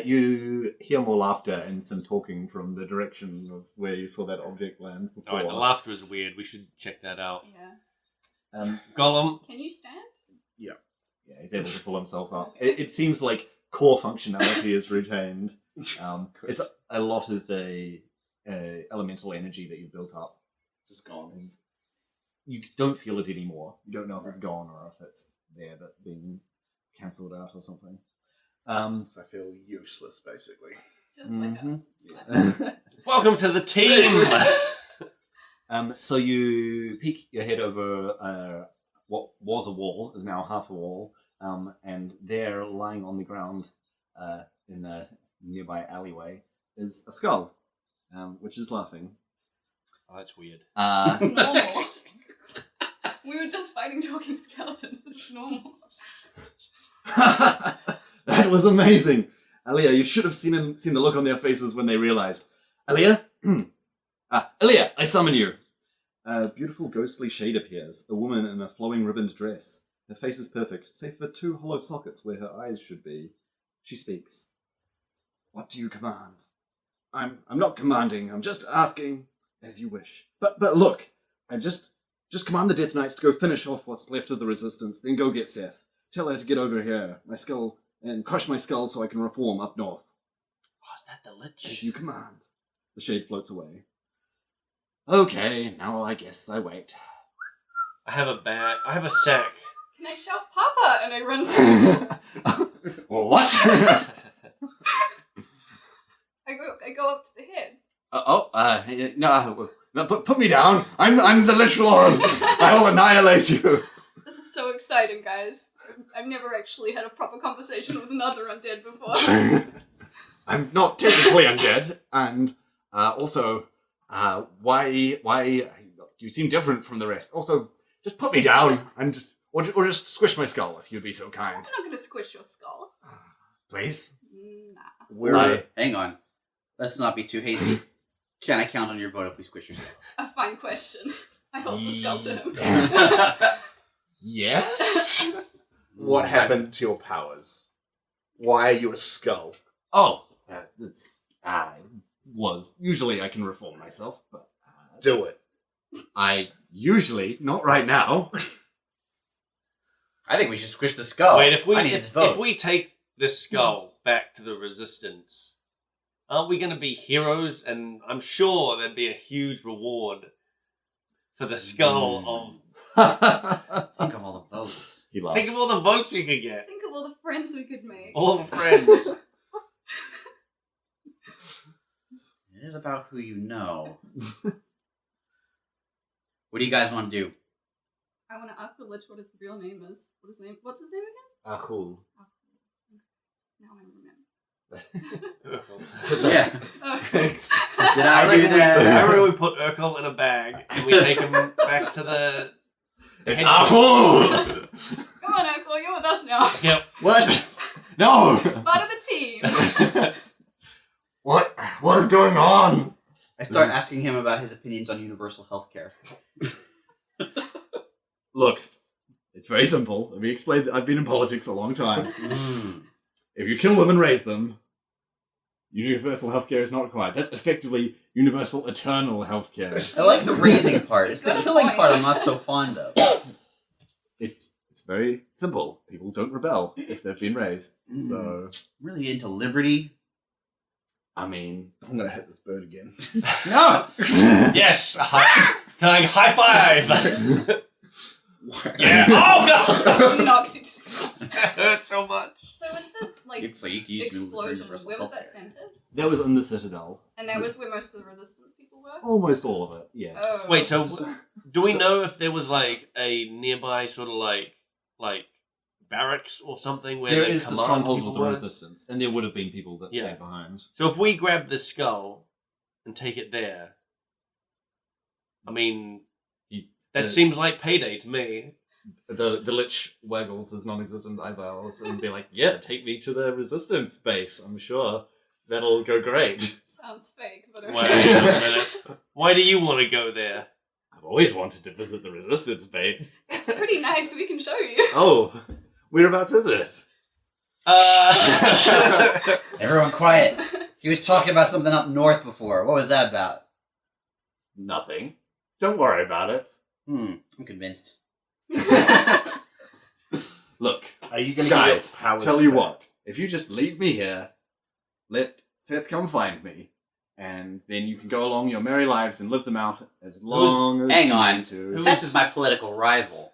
You hear more laughter and some talking from the direction of where you saw that object land before. Alright, the laughter is weird. We should check that out. Yeah. Gollum. Can you stand? Yeah, he's able to pull himself up. It seems like core functionality is retained. It's a lot of the elemental energy that you built up. Just gone. You don't feel it anymore. You don't know if it's gone or if it's there but being cancelled out or something. So I feel useless, basically. Just like Mhm. us. It's fine. Welcome to the team. So you peek your head over what was a wall, is now half a wall, and there, lying on the ground in a nearby alleyway, is a skull, which is laughing. Oh, that's weird. It's normal. We were just fighting talking skeletons. This is normal. That was amazing! Aliyah, you should have seen the look on their faces when they realized. Aliyah? Aliyah, I summon you! A beautiful ghostly shade appears, a woman in a flowing ribboned dress. Her face is perfect, save for 2 hollow sockets where her eyes should be. She speaks. What do you command? I'm not commanding. I'm just asking as you wish. But look, I just command the Death Knights to go finish off what's left of the Resistance, then go get Seth. Tell her to get over here, my skull, and crush my skull so I can reform up north. Oh, is that the Lich? As you command. The shade floats away. Okay, now I guess I wait. I have a bag. I have a sack. Can I shout Papa? And I run to What? I go up to the head. No, put me down. I'm the Lich Lord. I will annihilate you. This is so exciting, guys. I've never actually had a proper conversation with another undead before. I'm not technically undead, and also, why you seem different from the rest. Also, just put me down. Or just squish my skull if you'd be so kind. I'm not gonna squish your skull. Please. Nah. Hang on. Let's not be too hasty. Can I count on your vote if we squish your skull? A fine question. I hold the skull to him. Yes. What happened to your powers? Why are you a skull? Oh, usually I can reform myself, but Do it. I usually not right now. I think we should squish the skull. Wait, if vote. we take this skull back to the Resistance, aren't we going to be heroes? And I'm sure there'd be a huge reward for the skull of. Think of all the votes. He laughs. Think of all the votes we could get. Think of all the friends we could make. All the friends. It is about who you know. What do you guys want to do? I want to ask the Lich what his real name is. What's his name again? Achul. Now I remember. Yeah. Okay. Did I do that? I remember we put Urkel in a bag and we take him back to the. It's Achul! Come on, Uncle, you're with us now. Yep. What? No! Part of the team. What is going on? I start asking him about his opinions on universal healthcare. Look, it's very simple. Let me explain. I've been in politics a long time. If you kill them and raise them, universal healthcare is not required. That's effectively universal eternal healthcare. I like the raising part. It's the Good killing point. part I'm not so fond of. It's very simple. People don't rebel if they've been raised. So, Really into liberty. I mean, I'm gonna hit this bird again. No! Yes! Can I high five? Yeah! Oh god! Knocks you to That hurt so much. So is the So you can use explosion? universal Where was that healthcare. centered? that was in the Citadel. And that was where most of the resistance people were. Almost all of it, yes. Oh. Wait, so do we know if there was like a nearby sort of like barracks or something where There the is the command stronghold people of the were? Resistance, and there would have been people that Yeah. stayed behind. So if we grab the skull and take it there, I mean, that the- seems like payday to me. The Lich waggles his non-existent eyebrows and be like, yeah, take me to the Resistance base, I'm sure. That'll go great. Sounds fake, but Wait okay. a minute. Why do you want to go there? I've always wanted to visit the Resistance base. It's pretty nice. We can show you. Oh, whereabouts is it? Everyone quiet. He was talking about something up north before. What was that about? Nothing. Don't worry about it. I'm convinced. Look, are you going to Guys, get your powers tell you back? what. If you just leave me here, let Seth come find me, and then you can go along your merry lives and live them out as long as Hang you on. need to. Seth is my political rival.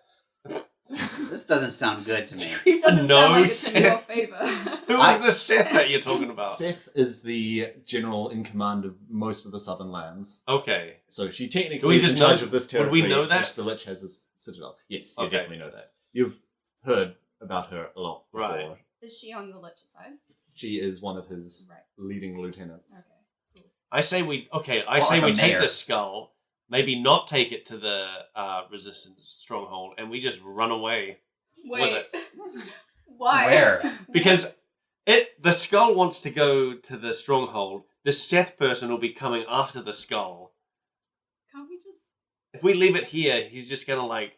This doesn't sound good to me. This doesn't sound like it's in your Seth. favor. Who is the Seth that you're talking about? Seth is the general in command of most of the southern lands. Okay. So she Do technically we is just in charge know- of this would territory. we know it's that? just the Lich has his citadel. Yes, you Okay. definitely know that. You've heard about her a lot before. Right. Is she on the Lich side? She is one of his Right. leading lieutenants. Okay. I say we like a take mayor. the skull, maybe not take it to the resistance stronghold, and we just run away. Wait. Why? Where? Because the skull wants to go to the stronghold. The Seth person will be coming after the skull. Can't we just? If we leave it here, he's just gonna like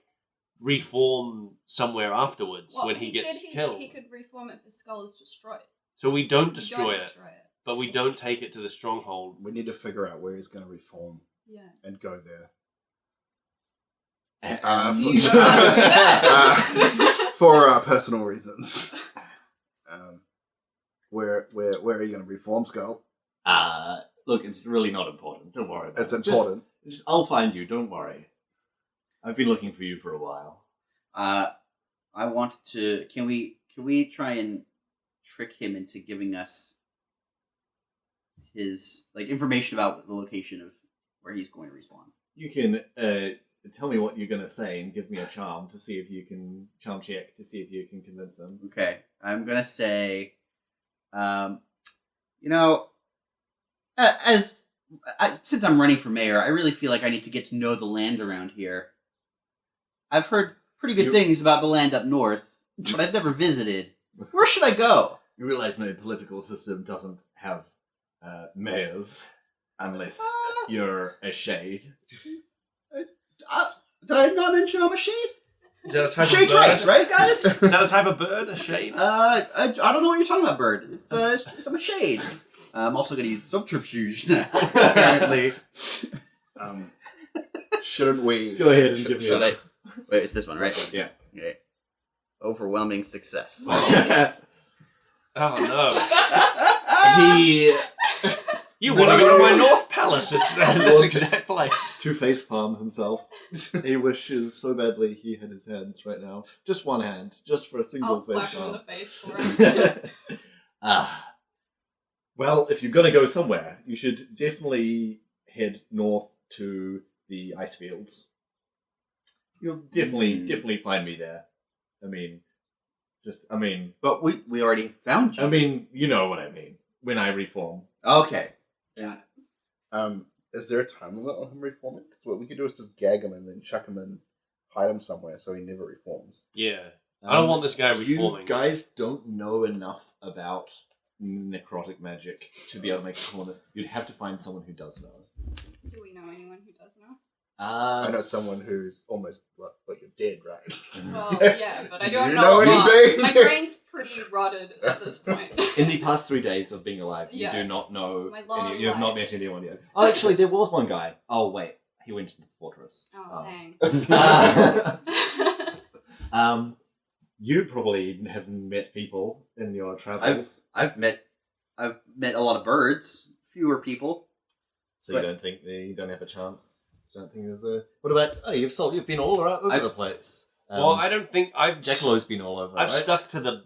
reform somewhere afterwards Well, when he gets said killed. he could reform it if his skull is destroyed. So we don't You destroy it. destroy it. but we don't take it to the stronghold. We need to figure out where he's going to reform Yeah. and go there. Do you know how to do that? For personal reasons. Where are you going to reform, Skull? Look, it's really not important. Don't worry about It's it. important. Just, I'll find you. Don't worry. I've been looking for you for a while. I want to. Can we try and trick him into giving us his information about the location of where he's going to respawn? You can tell me what you're going to say and give me a charm to see if you can charm check to see if you can convince him. Okay, I'm gonna say, since I'm running for mayor, I really feel like I need to get to know the land around here. I've heard pretty good things about the land up north, but I've never visited. Where should I go? You realize my political system doesn't have mayors unless you're a shade. Did I not mention I'm a shade? Is that a type Shade of bird? rights, right, guys? Is that a type of bird? A shade? I don't know what you're talking about, bird. I'm a shade. I'm also going to use subterfuge now, apparently. Shouldn't we... Go ahead and give me Should a... I? Wait, it's this one, right? Yeah. Okay. Overwhelming success. Nice. Oh no. He... You want to go to my North Palace? It's this Whoops. exact place. To facepalm himself. He wishes so badly he had his hands right now. Just one hand. Just for a single I'll slap him in the facepalm. face for it. Well, if you're going to go somewhere, you should definitely head north to the ice fields. You'll definitely find me there. But we already found you. You know what I mean. When I reform. Okay. Yeah. Is there a time limit on him reforming? Because what we could do is just gag him and then chuck him and hide him somewhere so he never reforms. Yeah. I don't want this guy reforming. You guys don't know enough about necrotic magic to be able to make a call on this. You'd have to find someone who does know. Do we know anyone who does know? I know someone who's almost, you're dead, right? Well, yeah, but I Do don't you know know a lot. anything? My brain's pretty rotted at this point. In the past 3 days of being alive, you Yeah. do not know My long you have not life. met anyone yet. Oh, actually, there was one guy. Oh, wait. He went into the fortress. Oh, dang. You probably have met people in your travels. I've met a lot of birds. Fewer people. So you don't think you don't have a chance? Don't think there's a... What about... you've been all over the place. Well, I don't think I've... Jackalo's been all over, I've right? stuck to the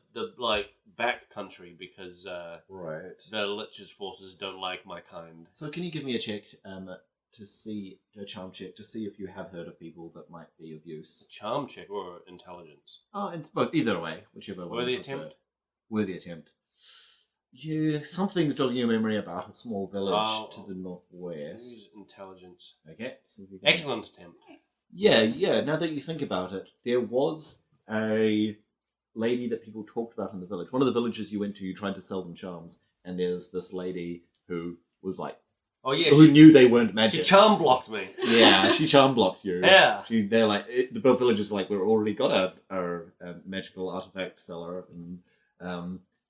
back country because Right. the Lich's forces don't like my kind. So can you give me a check to see... a charm check to see if you have heard of people that might be of use? Charm check or intelligence? Oh, it's both. Either way. Whichever one. Worthy you prefer. attempt? Worthy attempt. Something's jogging your memory about a small village to the northwest. Use intelligence. Okay. So if you can... Excellent attempt. Nice. Yeah. Now that you think about it, there was a lady that people talked about in the village. One of the villages you went to, you tried to sell them charms, and there's this lady who was like, Oh yeah, who knew they weren't magic. she charm blocked me. Yeah, she charm blocked you. Yeah. They're like, the villagers are like, we've already got a magical artifact seller, and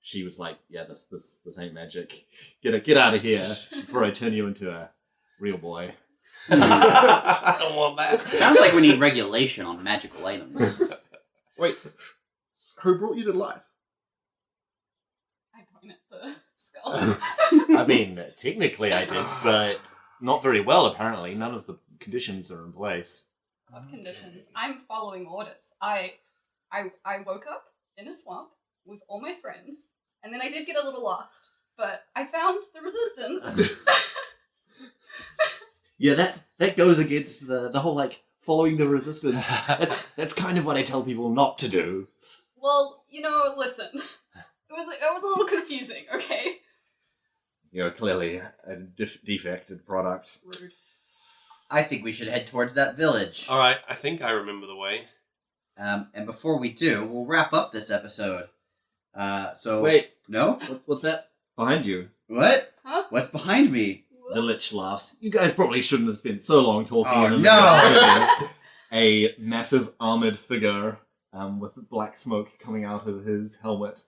she was like, yeah, this ain't magic. Get out of here before I turn you into a real boy. I don't want that. Sounds like we need regulation on magical items. Wait, who brought you to life? I point at the skull. I mean, technically I did, but not very well, apparently. None of the conditions are in place. What conditions? I'm following orders. I woke up in a swamp with all my friends, and then I did get a little lost, but I found the resistance. Yeah, that goes against the whole, like, following the resistance. That's kind of what I tell people not to do. Well, listen. It was a little confusing, okay? You're clearly a defected product. Rude. I think we should head towards that village. All right, I think I remember the way. And before we do, we'll wrap up this episode. So Wait, no, what's that behind you? what? Huh? What's behind me? The Lich laughs. You guys probably shouldn't have spent so long talking. Oh, in the no. A massive armored figure with black smoke coming out of his helmet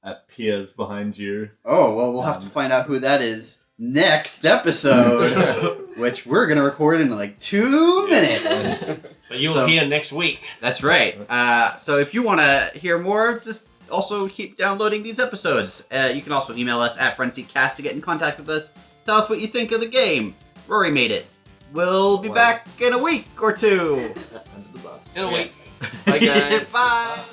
appears behind you. Oh, well, we'll have to find out who that is next episode, which we're going to record in like 2 minutes. But you'll hear next week. That's right. So if you want to hear more, just also keep downloading these episodes. You can also email us at FrenzyCast to get in contact with us. Tell us what you think of the game. Rory made it. We'll be back in a week or two. Under the bus. In a week. Bye, guys. Bye.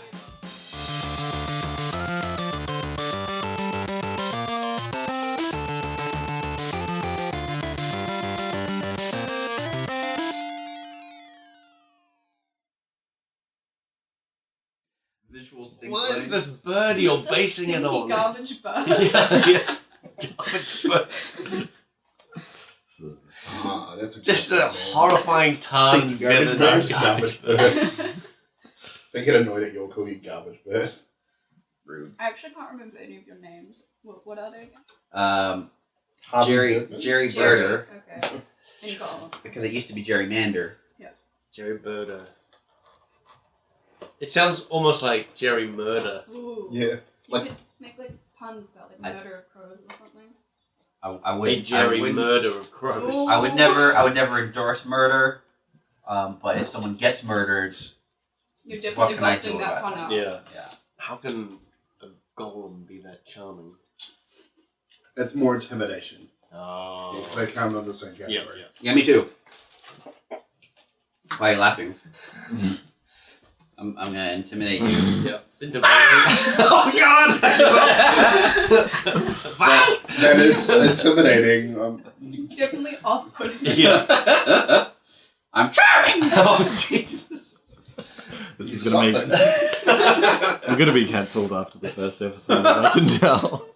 Visuals. What is this bird you're Just a basing it stinky on? garbage bird. yeah. Garbage bird. That's a Just good a one, man. horrifying tongue Stinky garbage feathered bird. garbage Garbage bird. bird. They get annoyed at your call you garbage bird. Rude. I actually can't remember any of your names. What are they again? Harvey Jerry Goodman? Jerry Jerry. Birder, Okay. Nicole. because it used to be Jerry Mander. Jerry Birder. It sounds almost like Jerry Murder. Ooh. Yeah. You Like- could make like puns about like murder of crows or something. I would. A Jerry I wouldn't- Murder of crows. Ooh. I would never endorse murder. But if someone gets murdered, You're what definitely can I busting do that about pun out. Yeah. yeah. How can a golem be that charming? It's more intimidation. Oh. Because they come in the same category. Yeah, yeah. Yeah, me too. Why are you laughing? I'm gonna intimidate you. Yeah. Oh God! That is intimidating. It's definitely off-putting. Yeah. I'm charming. Oh Jesus! This is gonna make. I'm gonna be cancelled after the first episode. I can tell.